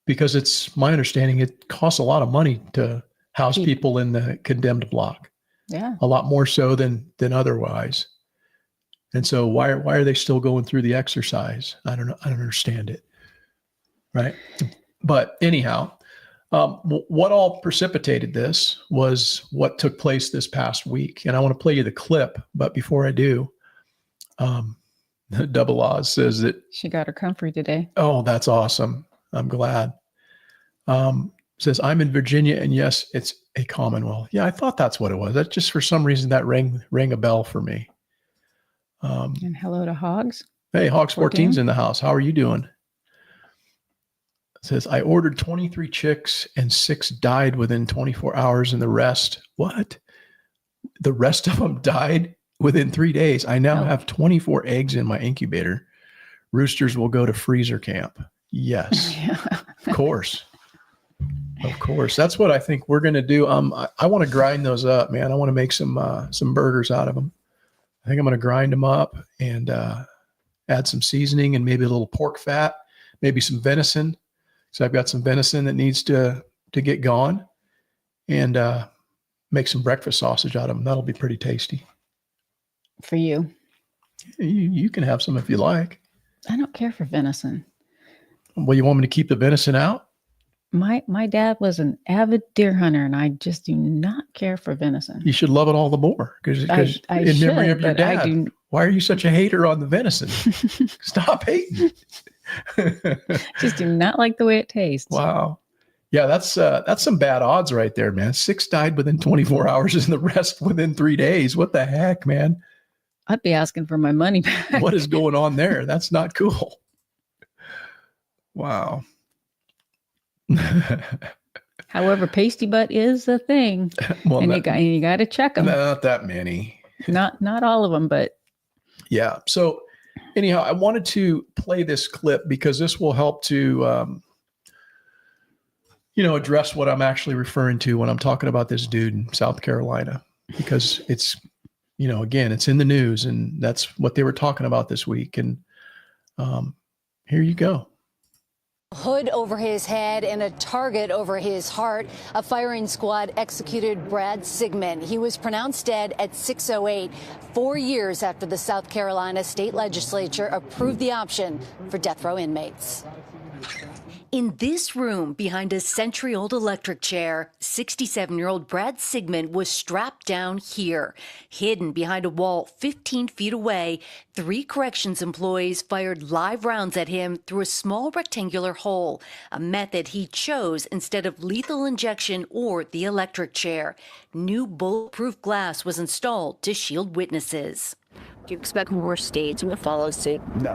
Because it's my understanding it costs a lot of money to house people in the condemned block. Yeah. A lot more so than otherwise. And so why are they still going through the exercise? I don't know. I don't understand it. Right. But anyhow, what all precipitated this was what took place this past week. And I want to play you the clip. But before I do, Double Oz says that. She got her comfrey today. Oh, that's awesome. I'm glad. Says, I'm in Virginia, and yes, it's a Commonwealth. Yeah, I thought that's what it was. That just for some reason that rang a bell for me. And hello to Hogs. Hey, Hogs 14's in the house. How are you doing? It says, I ordered 23 chicks and 6 died within 24 hours, and the rest, what? The rest of them died within 3 days. I now have 24 eggs in my incubator. Roosters will go to freezer camp. Yes, of course. Of course. That's what I think we're going to do. I want to grind those up, man. I want to make some burgers out of them. I think I'm going to grind them up and add some seasoning and maybe a little pork fat, maybe some venison. So I've got some venison that needs to get gone, and make some breakfast sausage out of them. That'll be pretty tasty. For you. You can have some if you like. I don't care for venison. Well, you want me to keep the venison out? My dad was an avid deer hunter, and I just do not care for venison. You should love it all the more because in memory of your dad. Why are you such a hater on the venison? Stop hating. Just do not like the way it tastes. Wow. Yeah, that's some bad odds right there, man. 6 died within 24 hours and the rest within 3 days. What the heck, man? I'd be asking for my money back. What is going on there? That's not cool. Wow. However, pasty butt is a thing. Well, and you got to check them. Not that many. Not all of them, but yeah. So anyhow, I wanted to play this clip because this will help to address what I'm actually referring to when I'm talking about this dude in South Carolina, because it's, again, it's in the news, and that's what they were talking about this week. And here you go. Hood over his head and a target over his heart. A firing squad executed Brad Sigmund. He was pronounced dead at 6:08, 4 years after the South Carolina state legislature approved the option for death row inmates. In this room, behind a century-old electric chair, 67-year-old Brad Sigmund was strapped down here. Hidden behind a wall 15 feet away, 3 corrections employees fired live rounds at him through a small rectangular hole, a method he chose instead of lethal injection or the electric chair. New bulletproof glass was installed to shield witnesses. Do you expect more states to follow suit? No.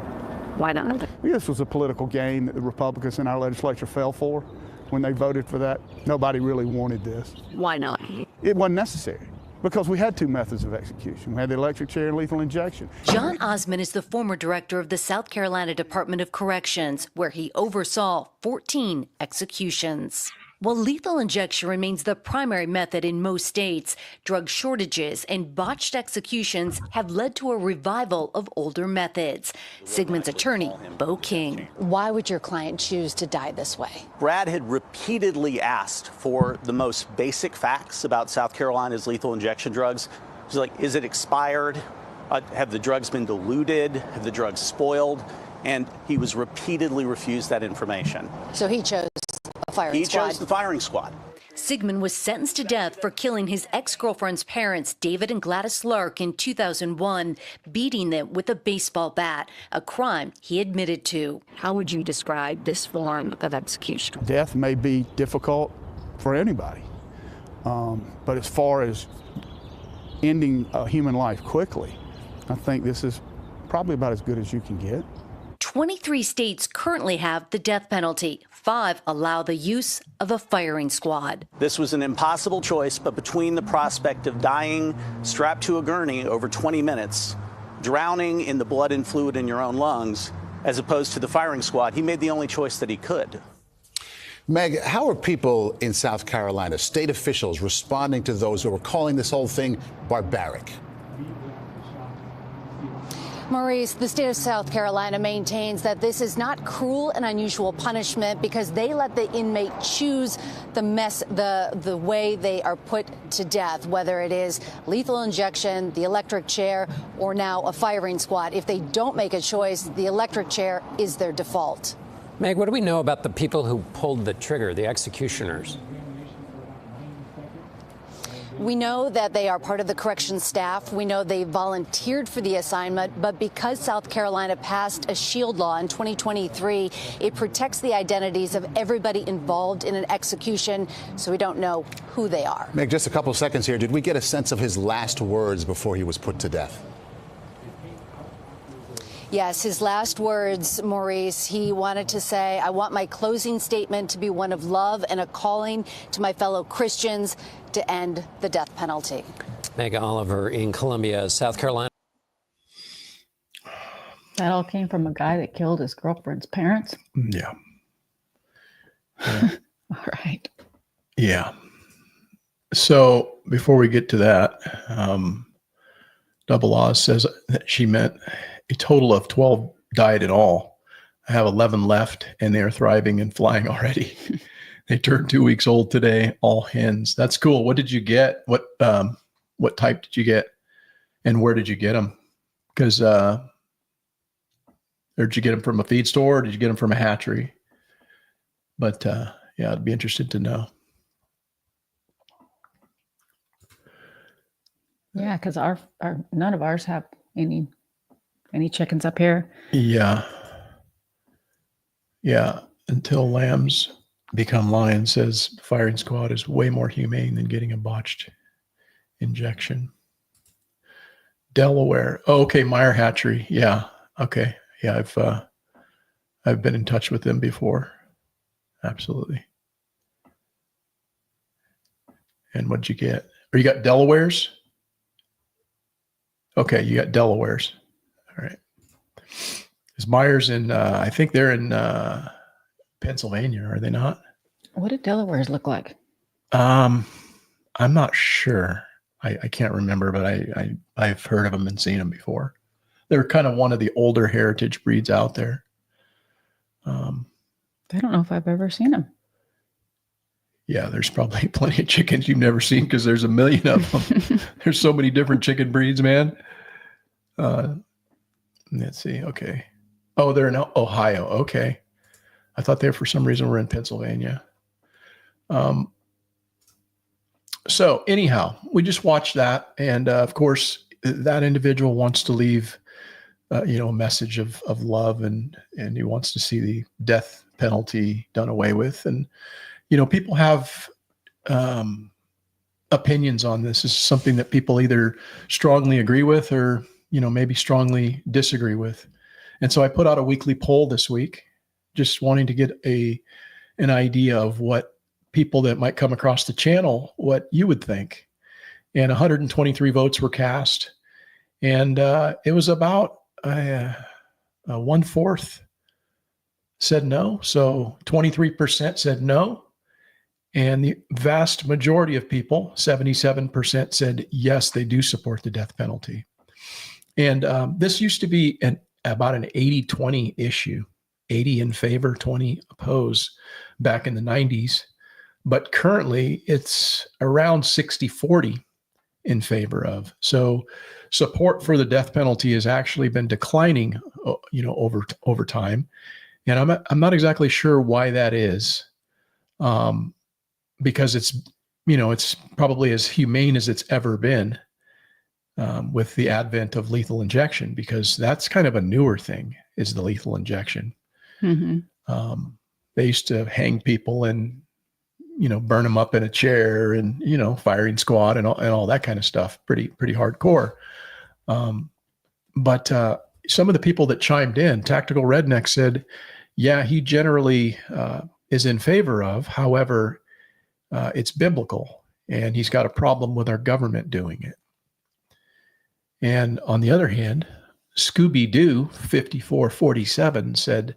Why not? This was a political game that the Republicans in our legislature fell for when they voted for that. Nobody really wanted this. Why not? It wasn't necessary because we had 2 methods of execution. We had the electric chair and lethal injection. John Osmond is the former director of the South Carolina Department of Corrections, where he oversaw 14 executions. While lethal injection remains the primary method in most states, drug shortages and botched executions have led to a revival of older methods. Sigmund's attorney, Bo King. Why would your client choose to die this way? Brad had repeatedly asked for the most basic facts about South Carolina's lethal injection drugs. He's like, is it expired? Have the drugs been diluted? Have the drugs spoiled? And he was repeatedly refused that information. So he chose He chose the firing squad. Sigmund was sentenced to death for killing his ex-girlfriend's parents, David and Gladys Lark, in 2001, beating them with a baseball bat, a crime he admitted to. How would you describe this form of execution? Death may be difficult for anybody, but as far as ending a human life quickly, I think this is probably about as good as you can get. 23 states currently have the death penalty. 5 allow the use of a firing squad. This was an impossible choice, but between the prospect of dying strapped to a gurney over 20 minutes, drowning in the blood and fluid in your own lungs, as opposed to the firing squad, he made the only choice that he could. Meg, how are people in South Carolina, state officials, responding to those who are calling this whole thing barbaric? Maurice, the state of South Carolina maintains that this is not cruel and unusual punishment because they let the inmate choose the way they are put to death, whether it is lethal injection, the electric chair, or now a firing squad. If they don't make a choice, the electric chair is their default. Meg, what do we know about the people who pulled the trigger, the executioners? We know that they are part of the corrections staff. We know they volunteered for the assignment, but because South Carolina passed a SHIELD law in 2023, it protects the identities of everybody involved in an execution, so we don't know who they are. Meg, just a couple of seconds here. Did we get a sense of his last words before he was put to death? Yes, his last words, Maurice, he wanted to say, I want my closing statement to be one of love and a calling to my fellow Christians to end the death penalty. Meg Oliver in Columbia, South Carolina. That all came from a guy that killed his girlfriend's parents. Yeah. All right. Yeah. So before we get to that, Double Oz says that she meant a total of 12 died in all. I have 11 left, and they are thriving and flying already. They turned 2 weeks old today, all hens. That's cool. What did you get? What type did you get? And where did you get them? Because or did you get them from a feed store, or did you get them from a hatchery? But yeah, I'd be interested to know. Yeah, because our none of ours have any chickens up here. Yeah. Yeah. Until lambs become lions, says firing squad is way more humane than getting a botched injection. Delaware. Oh, okay. Meyer Hatchery. Yeah. Okay. Yeah. I've been in touch with them before. Absolutely. And what'd you get? Or you got Delawares? Okay. You got Delawares. All right. Is Myers in, I think they're in Pennsylvania, are they not? What do Delawares look like? I'm not sure. I can't remember, but I've heard of them and seen them before. They're kind of one of the older heritage breeds out there. I don't know if I've ever seen them. Yeah, there's probably plenty of chickens you've never seen because there's a million of them. There's so many different chicken breeds, man. Let's see. Okay. Oh, they're in Ohio. Okay. I thought they, for some reason, were in Pennsylvania. So anyhow, we just watched that. And of course, that individual wants to leave, a message of love, and he wants to see the death penalty done away with. And, people have opinions on this. This is something that people either strongly agree with or, maybe strongly disagree with. And so I put out a weekly poll this week, just wanting to get an idea of what people that might come across the channel, what you would think. And 123 votes were cast. And it was about 1/4 said no. So 23% said no. And the vast majority of people, 77%, said yes, they do support the death penalty. And this used to be about an 80-20 issue, 80 in favor, 20 oppose back in the 90s. But currently it's around 60-40 in favor of. So support for the death penalty has actually been declining, over time. And I'm not exactly sure why that is. Because it's probably as humane as it's ever been. With the advent of lethal injection, because that's kind of a newer thing, is the lethal injection. Mm-hmm. They used to hang people and, burn them up in a chair and, firing squad and all that kind of stuff. Pretty hardcore. But some of the people that chimed in, Tactical Redneck said, yeah, he generally is in favor of, however, it's biblical and he's got a problem with our government doing it. And on the other hand, Scooby-Doo 5447 said,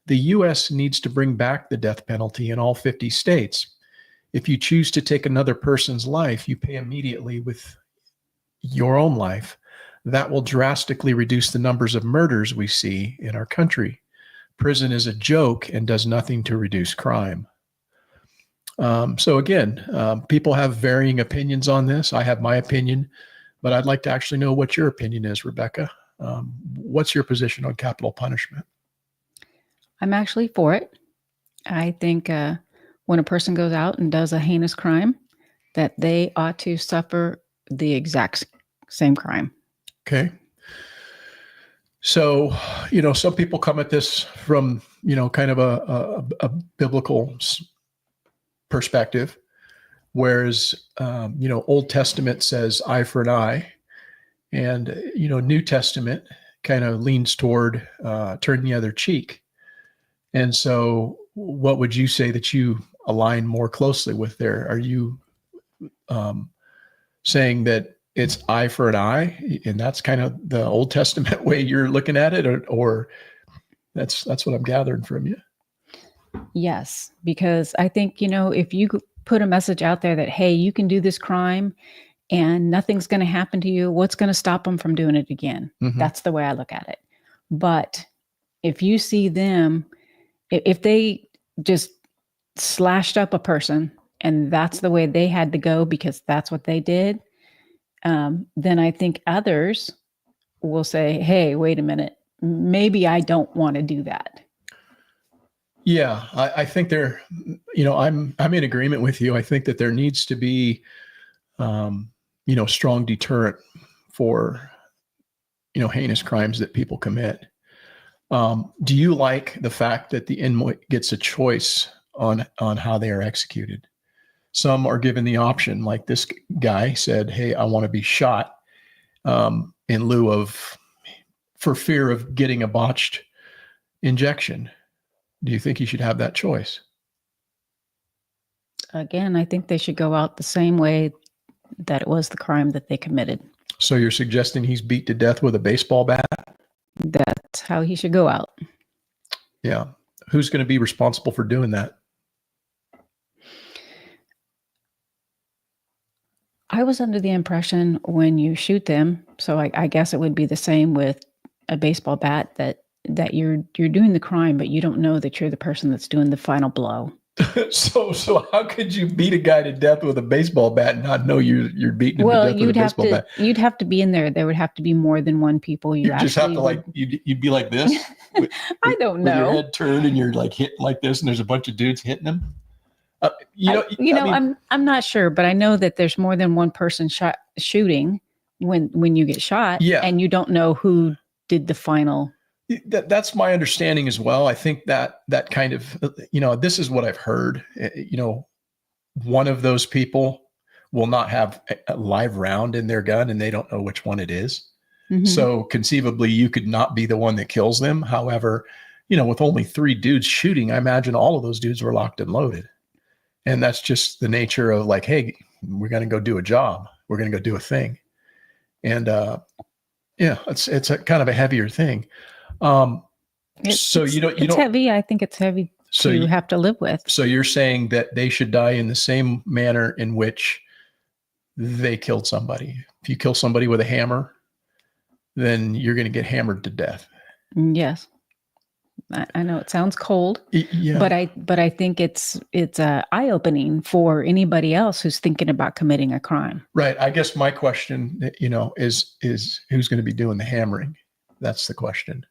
the U.S. needs to bring back the death penalty in all 50 states. If you choose to take another person's life, you pay immediately with your own life. That will drastically reduce the numbers of murders we see in our country. Prison is a joke and does nothing to reduce crime. So again, people have varying opinions on this. I have my opinion. But I'd like to actually know what your opinion is, Rebecca. What's your position on capital punishment? I'm actually for it. I think when a person goes out and does a heinous crime, that they ought to suffer the exact same crime. Okay. So, some people come at this from, kind of a biblical perspective, whereas, Old Testament says eye for an eye, and, New Testament kind of leans toward turn the other cheek. And so what would you say that you align more closely with there? Are you saying that it's eye for an eye, and that's kind of the Old Testament way you're looking at it, or that's what I'm gathering from you? Yes, because I think, if you put a message out there that, hey, you can do this crime and nothing's going to happen to you, what's going to stop them from doing it again? Mhm. That's the way I look at it. But if you see them, if they just slashed up a person and that's the way they had to go because that's what they did, then I think others will say, hey, wait a minute, maybe I don't want to do that. Yeah, I think there, I'm in agreement with you. I think that there needs to be, strong deterrent for, heinous crimes that people commit. Do you like the fact that the inmate gets a choice on how they are executed? Some are given the option, like this guy said, hey, I want to be shot in lieu of, for fear of getting a botched injection. Do you think he should have that choice? Again, I think they should go out the same way that it was the crime that they committed. So you're suggesting he's beat to death with a baseball bat? That's how he should go out. Yeah. Who's going to be responsible for doing that? I was under the impression when you shoot them, so I guess it would be the same with a baseball bat, that you're doing the crime, but you don't know that you're the person that's doing the final blow. So how could you beat a guy to death with a baseball bat and not know you're beating him to death with a baseball bat? You'd have to be in there. There would have to be more than one people. You just have to you'd be like this. I don't know. With your head turned and you're like hitting like this, and there's a bunch of dudes hitting him. I'm not sure, but I know that there's more than one person shooting when you get shot, yeah, and you don't know who did the final. That's my understanding as well. I think that kind of, this is what I've heard. One of those people will not have a live round in their gun, and they don't know which one it is. Mm-hmm. So conceivably, you could not be the one that kills them. However, with only 3 dudes shooting, I imagine all of those dudes were locked and loaded. And that's just the nature of like, hey, we're going to go do a job. We're going to go do a thing. And it's a kind of a heavier thing. It's heavy. I think it's heavy to have to live with. So you're saying that they should die in the same manner in which they killed somebody. If you kill somebody with a hammer, then you're going to get hammered to death. Yes. I know it sounds cold, yeah, but I think it's eye-opening for anybody else who's thinking about committing a crime. Right. I guess my question, is who's going to be doing the hammering? That's the question.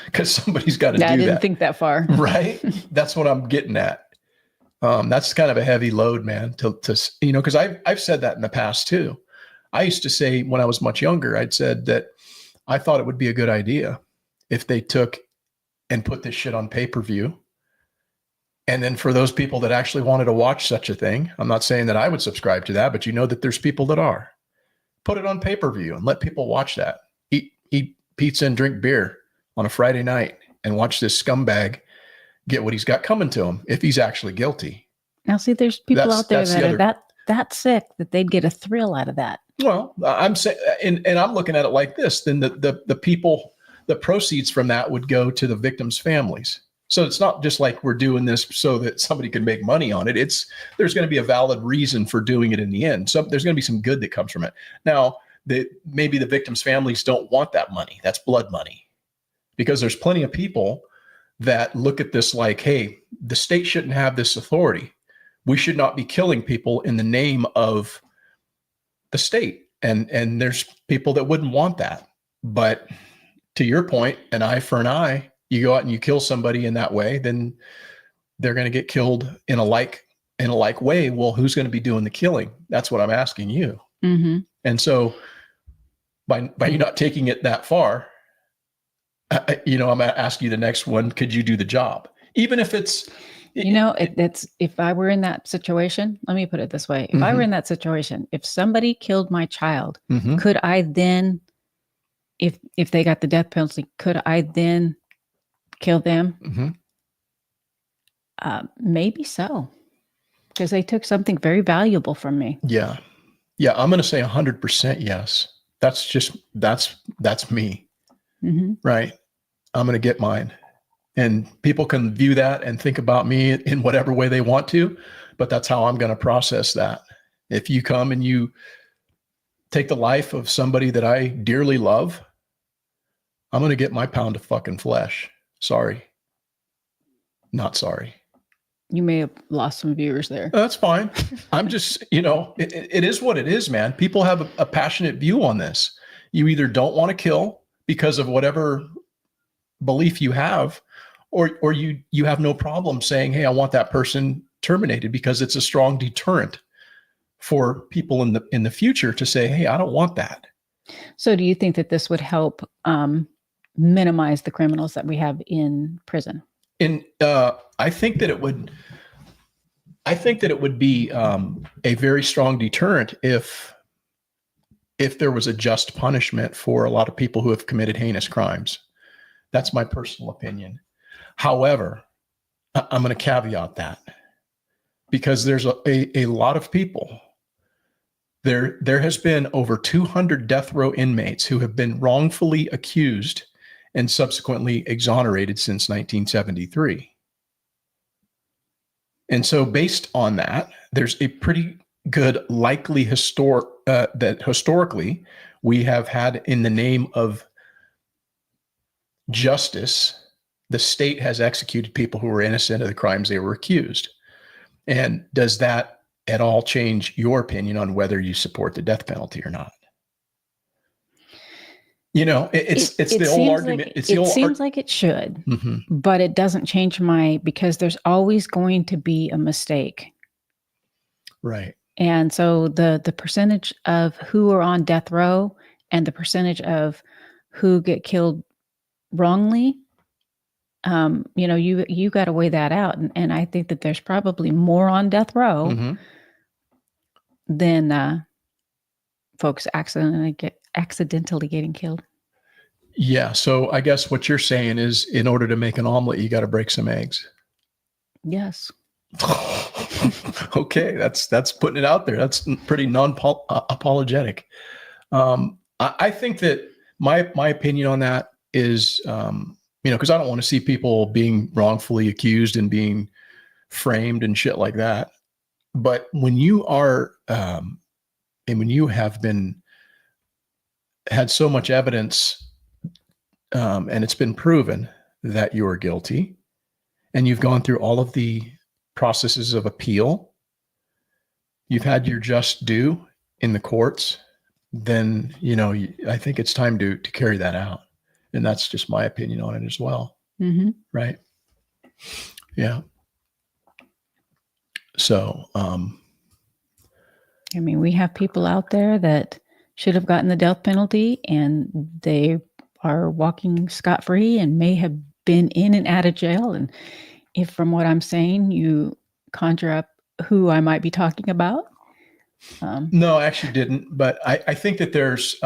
Because somebody's got to do that. I didn't think that far. Right. That's what I'm getting at. That's kind of a heavy load, man. To because I've said that in the past too. I used to say when I was much younger, I'd said that I thought it would be a good idea if they took and put this shit on pay-per-view. And then for those people that actually wanted to watch such a thing, I'm not saying that I would subscribe to that, but that there's people that are. Put it on pay-per-view and let people watch that. Eat pizza and drink beer on a Friday night and watch this scumbag get what he's got coming to him if he's actually guilty. Now, see, there's people out there that are that sick that they'd get a thrill out of that. Well, I'm saying, and I'm looking at it like this, then the people, the proceeds from that would go to the victims' families. So it's not just like we're doing this so that somebody can make money on it. There's going to be a valid reason for doing it in the end. So there's going to be some good that comes from it. Now, maybe the victims' families don't want that money. That's blood money. Because there's plenty of people that look at this like, hey, the state shouldn't have this authority. We should not be killing people in the name of the state. And there's people that wouldn't want that. But to your point, an eye for an eye, you go out and you kill somebody in that way, then they're going to get killed in a like in a like way, well, who's going to be doing the killing? That's what I'm asking you. Mm-hmm. And so by you not taking it that far, I'm going to ask you the next one. Could you do the job? Even if it's, it's if I were in that situation, let me put it this way. If I were in that situation, if somebody killed my child, could I then, if they got the death penalty, could I then kill them? Maybe so, because they took something very valuable from me. Yeah. I'm going to say 100% yes. That's me. Right. I'm going to get mine. And people can view that and think about me in whatever way they want to, but that's how I'm going to process that. If you come and you take the life of somebody that I dearly love, I'm going to get my pound of fucking flesh. Sorry. Not sorry. You may have lost some viewers there. That's fine. I'm just, it is what it is, man. People have a passionate view on this. You either don't want to kill because of whatever belief you have, or you have no problem saying, hey, I want that person terminated, because it's a strong deterrent for people in the future to say, hey, I don't want that. So do you think that this would help minimize the criminals that we have in prison? And I think that it would be a very strong deterrent if there was a just punishment for a lot of people who have committed heinous crimes. That's my personal opinion. However, I'm going to caveat that, because there's a lot of people. There has been over 200 death row inmates who have been wrongfully accused and subsequently exonerated since 1973. And so based on that, there's a pretty good likely that historically we have had, in the name of justice, the state has executed people who were innocent of the crimes they were accused. And does that at all change your opinion on whether you support the death penalty or not? It's the old argument. It seems like it should, but it doesn't change because there's always going to be a mistake. Right. And so the percentage of who are on death row and the percentage of who get killed wrongly, you got to weigh that out. And I think that there's probably more on death row than folks accidentally getting killed. Yeah. So I guess what you're saying is, in order to make an omelet, you got to break some eggs. Yes. Okay. That's putting it out there. That's pretty non-apologetic. I think that my opinion on that is, because I don't want to see people being wrongfully accused and being framed and shit like that. But when you are, and when you have had so much evidence, and it's been proven that you're guilty, and you've gone through all of the processes of appeal, you've had your just due in the courts, then, I think it's time to carry that out. And that's just my opinion on it as well. Right. Yeah. So, we have people out there that should have gotten the death penalty, and they are walking scot-free and may have been in and out of jail. And if, from what I'm saying, you conjure up who I might be talking about. No, I actually didn't. But I think that there's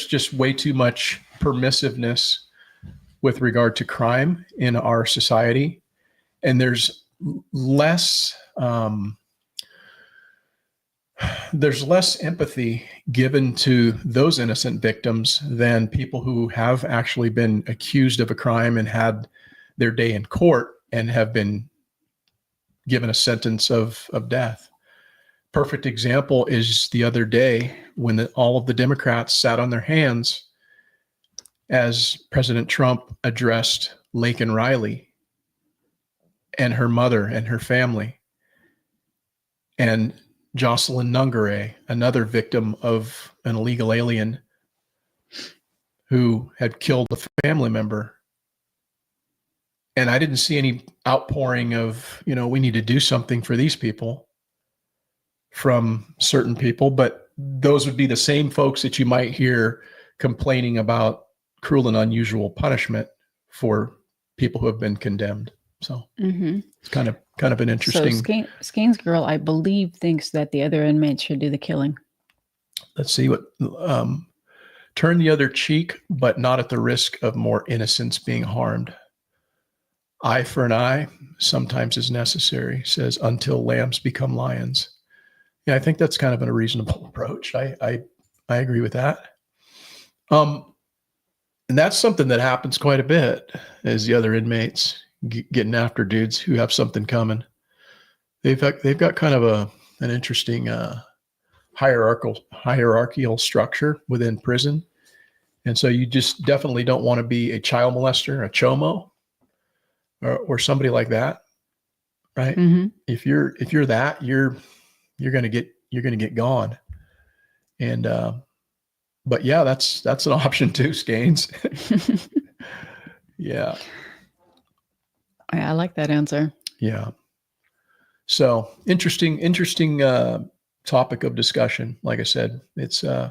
just way too much permissiveness with regard to crime in our society. And there's less empathy given to those innocent victims than people who have actually been accused of a crime and had their day in court and have been given a sentence of death. Perfect example is the other day when all of the Democrats sat on their hands as President Trump addressed Laken Riley and her mother and her family, and Jocelyn Nungare, another victim of an illegal alien who had killed a family member. And I didn't see any outpouring of, we need to do something for these people from certain people, but those would be the same folks that you might hear complaining about cruel and unusual punishment for people who have been condemned. So it's kind of an interesting. So Skane's girl, I believe, thinks that the other inmates should do the killing. Let's see what turn the other cheek, but not at the risk of more innocents being harmed. Eye for an eye sometimes is necessary, says, until lambs become lions. Yeah, I think that's kind of a reasonable approach. I agree with that. And that's something that happens quite a bit, is the other inmates getting after dudes who have something coming. They've got kind of an interesting hierarchical structure within prison. And so you just definitely don't want to be a child molester, a chomo, or somebody like that, right? Mm-hmm. If you're that, you're gonna get gone. And but yeah, that's an option too, Skanes. Yeah. I like that answer. Yeah. So interesting topic of discussion. Like I said, it's I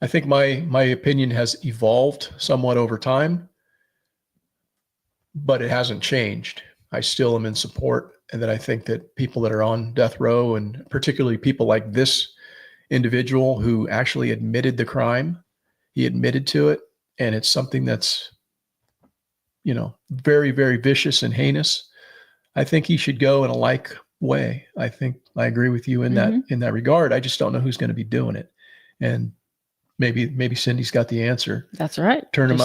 think my opinion has evolved somewhat over time, but it hasn't changed. I still am in support, and that I think that people that are on death row, and particularly people like this individual who actually admitted the crime, he admitted to it, and it's something that's, very, very vicious and heinous. I think he should go in a like way. I think I agree with you in that regard. I just don't know who's going to be doing it, and maybe Cindy's got the answer. That's right. Turn them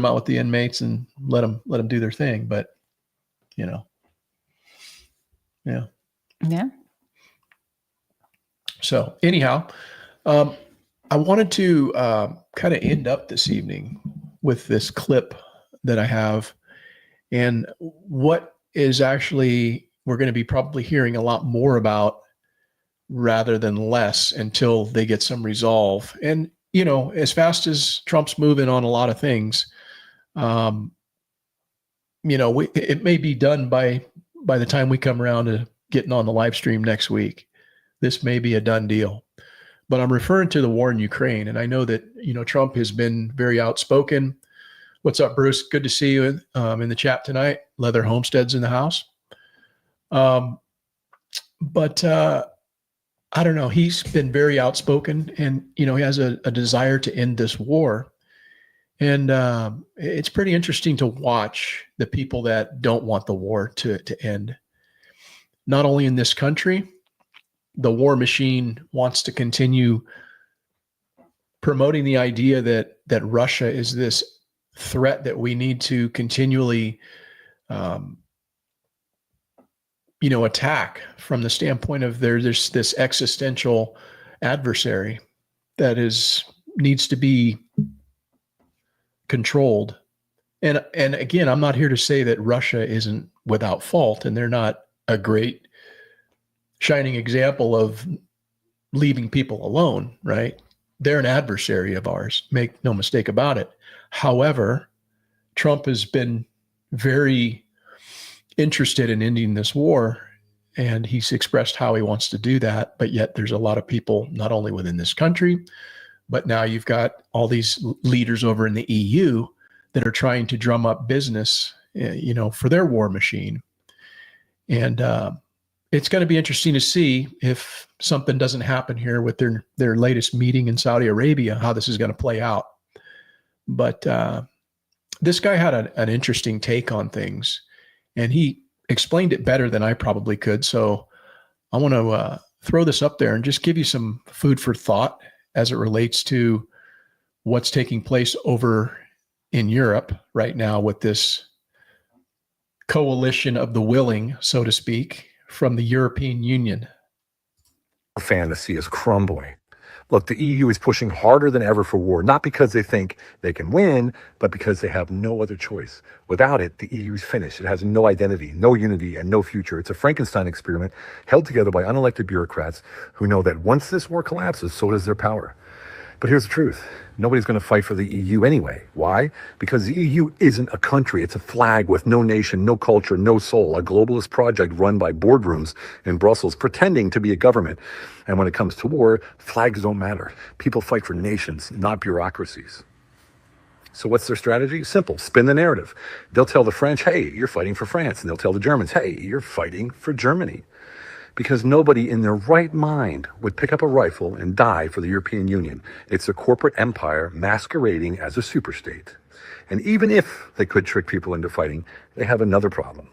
out with the inmates and let them do their thing. But yeah. So anyhow, I wanted to kind of end up this evening with this clip that I have, and what is actually we're going to be probably hearing a lot more about rather than less until they get some resolve. And as fast as Trump's moving on a lot of things, it may be done by the time we come around to getting on the live stream next week. This may be a done deal. But I'm referring to the war in Ukraine. And I know that, Trump has been very outspoken. What's up, Bruce? Good to see you in the chat tonight. Leather Homestead's in the house. But I don't know. He's been very outspoken, and, he has a desire to end this war. And it's pretty interesting to watch the people that don't want the war to end. Not only in this country, the war machine wants to continue promoting the idea that Russia is this threat that we need to continually, attack from the standpoint of there's this existential adversary that needs to be controlled. And again, I'm not here to say that Russia isn't without fault, and they're not a great shining example of leaving people alone, right? They're an adversary of ours, make no mistake about it. However, Trump has been very interested in ending this war, and he's expressed how he wants to do that. But yet there's a lot of people, not only within this country, but now you've got all these leaders over in the EU that are trying to drum up business, for their war machine. And it's going to be interesting to see if something doesn't happen here with their latest meeting in Saudi Arabia, how this is going to play out. But this guy had an interesting take on things, and he explained it better than I probably could. So I want to throw this up there and just give you some food for thought as it relates to what's taking place over in Europe right now with this coalition of the willing, so to speak, from the European Union. Fantasy is crumbling. Look, the EU is pushing harder than ever for war, not because they think they can win, but because they have no other choice. Without it, the EU is finished. It has no identity, no unity, and no future. It's a Frankenstein experiment held together by unelected bureaucrats who know that once this war collapses, so does their power. But here's the truth. Nobody's going to fight for the EU anyway. Why? Because the EU isn't a country. It's a flag with no nation, no culture, no soul, a globalist project run by boardrooms in Brussels pretending to be a government. And when it comes to war, flags don't matter. People fight for nations, not bureaucracies. So what's their strategy? Simple. Spin the narrative. They'll tell the French, hey, you're fighting for France. And they'll tell the Germans, hey, you're fighting for Germany. Because nobody in their right mind would pick up a rifle and die for the European Union. It's a corporate empire masquerading as a superstate. And even if they could trick people into fighting, they have another problem.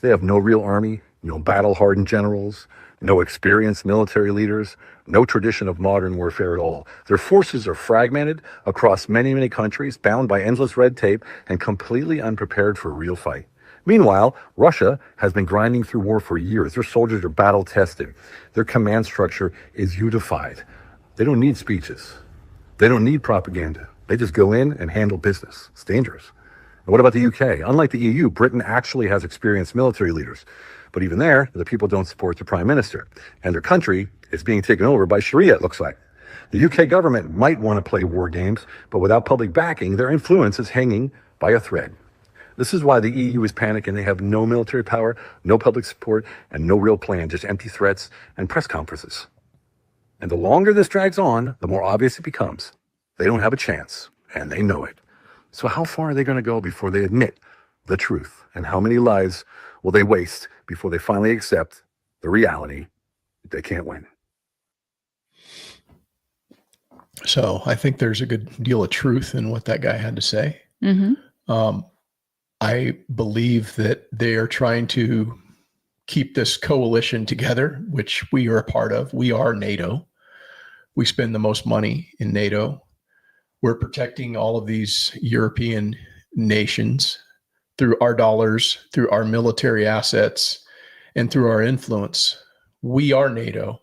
They have no real army, no battle-hardened generals, no experienced military leaders, no tradition of modern warfare at all. Their forces are fragmented across many, many countries, bound by endless red tape, and completely unprepared for a real fight. Meanwhile, Russia has been grinding through war for years. Their soldiers are battle-tested. Their command structure is unified. They don't need speeches. They don't need propaganda. They just go in and handle business. It's dangerous. And what about the UK? Unlike the EU, Britain actually has experienced military leaders. But even there, the people don't support the prime minister. And their country is being taken over by Sharia, it looks like. The UK government might want to play war games, but without public backing, their influence is hanging by a thread. This is why the EU is panicking. They have no military power, no public support, and no real plan, just empty threats and press conferences. And the longer this drags on, the more obvious it becomes. They don't have a chance, and they know it. So how far are they going to go before they admit the truth? And how many lives will they waste before they finally accept the reality that they can't win? So I think there's a good deal of truth in what that guy had to say. Mm-hmm. I believe that they are trying to keep this coalition together, which we are a part of. We are NATO. We spend the most money in NATO. We're protecting all of these European nations through our dollars, through our military assets, and through our influence. We are NATO.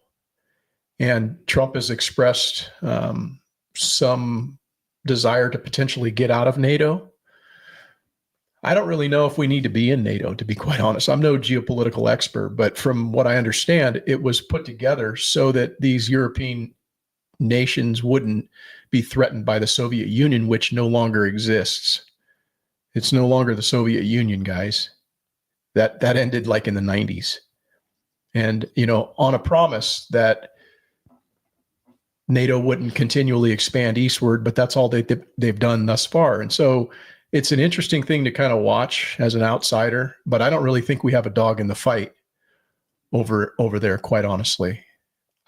And Trump has expressed some desire to potentially get out of NATO. I don't really know if we need to be in NATO, to be quite honest. I'm no geopolitical expert, but from what I understand, it was put together so that these European nations wouldn't be threatened by the Soviet Union, which no longer exists. It's no longer the Soviet Union, guys. That ended like in the 90s. And, you know, on a promise that NATO wouldn't continually expand eastward, but that's all they've done thus far. And so it's an interesting thing to kind of watch as an outsider, but I don't really think we have a dog in the fight over there, quite honestly.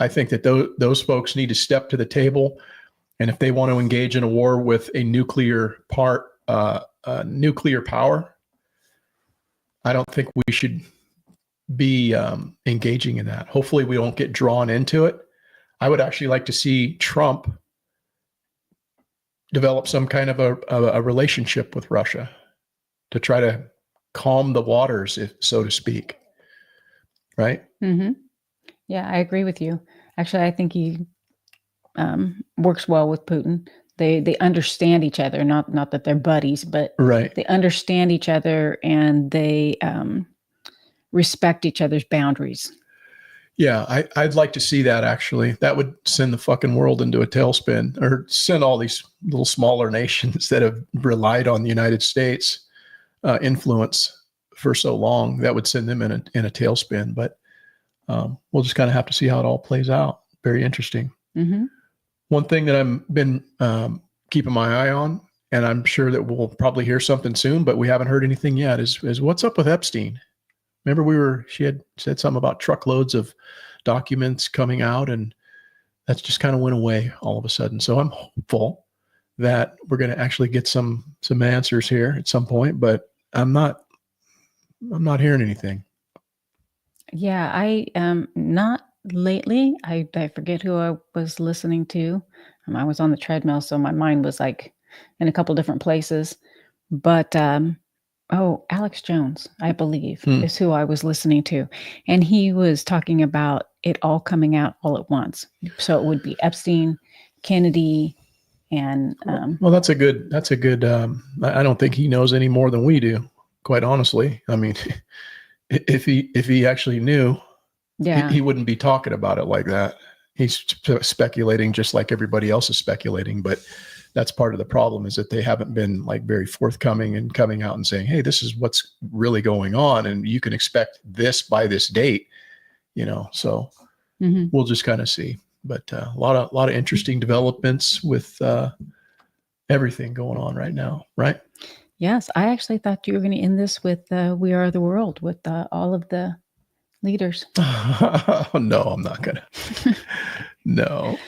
I think that those folks need to step to the table, and if they want to engage in a war with a nuclear power, I don't think we should be engaging in that. Hopefully we don't get drawn into it. I would actually like to see Trump develop some kind of a relationship with Russia to try to calm the waters, so to speak. Right? Mm-hmm. Yeah, I agree with you. Actually, I think he works well with Putin. They understand each other, not that they're buddies, but right. They understand each other and they respect each other's boundaries. Yeah, I'd like to see that, actually. That would send the fucking world into a tailspin, or send all these little smaller nations that have relied on the United States influence for so long. That would send them in a tailspin. But we'll just kind of have to see how it all plays out. Very interesting. Mm-hmm. One thing that I've been keeping my eye on, and I'm sure that we'll probably hear something soon, but we haven't heard anything yet, is what's up with Epstein. Remember she had said something about truckloads of documents coming out, and that's just kind of went away all of a sudden. So I'm hopeful that we're going to actually get some answers here at some point, but I'm not hearing anything. Yeah, I not lately. I forget who I was listening to. I was on the treadmill, so my mind was like in a couple different places. But Alex Jones, I believe, is who I was listening to. And he was talking about it all coming out all at once. So it would be Epstein, Kennedy, and well, that's a good I don't think he knows any more than we do, quite honestly. I mean, if he actually knew, yeah, he wouldn't be talking about it like that. he's speculating just like everybody else is speculating, but that's part of the problem, is that they haven't been like very forthcoming and coming out and saying, hey, this is what's really going on, and you can expect this by this date, so we'll just kind of see. But a lot of interesting developments with everything going on right now, right? Yes, I actually thought you were going to end this with We Are the World with all of the leaders. No, I'm not going to. No.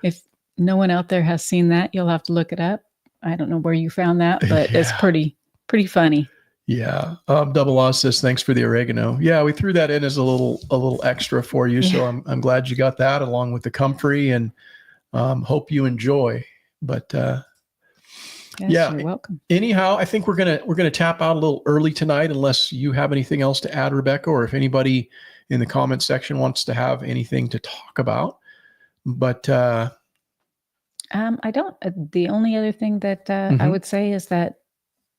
If no one out there has seen that, you'll have to look it up. I don't know where you found that, but it's pretty funny. Yeah. Double Oz says, thanks for the oregano. Yeah, we threw that in as a little extra for you. So I'm glad you got that along with the comfrey, and hope you enjoy. But yes, you're welcome. Anyhow, I think we're gonna tap out a little early tonight, unless you have anything else to add, Rebecca, or if anybody in the comment section wants to have anything to talk about. But I don't. The only other thing that I would say is that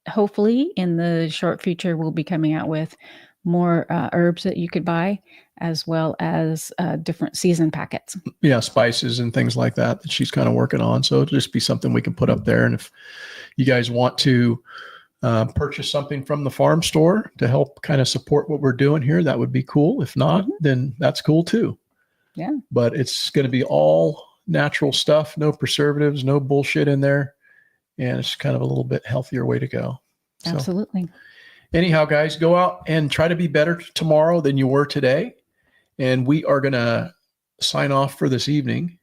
hopefully in the short future, we'll be coming out with more herbs that you could buy, as well as different season packets. Yeah, spices and things like that she's kind of working on. So it'll just be something we can put up there. And if you guys want to purchase something from the farm store to help kind of support what we're doing here, that would be cool. If not, then that's cool too. Yeah. But it's going to be all natural stuff, no preservatives, no bullshit in there. And it's kind of a little bit healthier way to go. Absolutely. So, anyhow, guys, go out and try to be better tomorrow than you were today. And we are going to sign off for this evening.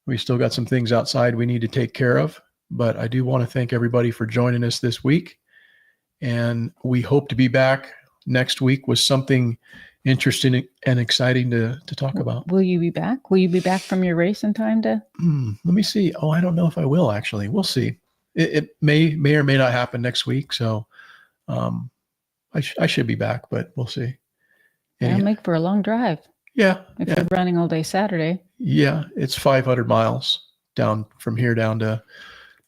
We still got some things outside we need to take care of, but I do want to thank everybody for joining us this week. And we hope to be back next week with something interesting and exciting to talk about. Will you be back? Will you be back from your race in time to? Let me see. Oh, I don't know if I will, actually. We'll see. It may or may not happen next week. So I should be back, but we'll see. That'll make for a long drive. Yeah. If you're running all day Saturday. Yeah. It's 500 miles down from here down to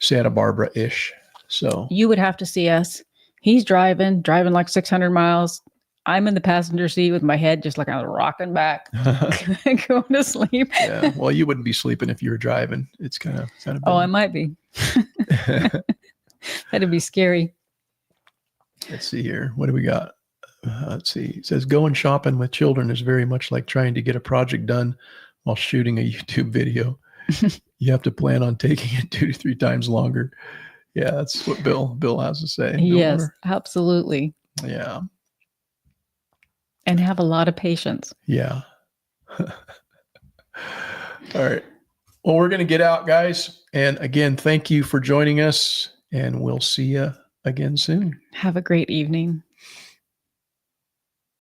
Santa Barbara-ish. So you would have to see us. He's driving like 600 miles. I'm in the passenger seat with my head just like I was rocking back, going to sleep. Yeah. Well, you wouldn't be sleeping if you were driving. It's kind of. Oh, I might be. That'd be scary. Let's see here. What do we got? Let's see. It says going shopping with children is very much like trying to get a project done while shooting a YouTube video. You have to plan on taking it 2 to 3 times longer. Yeah, that's what Bill has to say. Yes, absolutely. Yeah. And have a lot of patience. Yeah. All right. Well, we're going to get out, guys. And again, thank you for joining us, and we'll see you again soon. Have a great evening.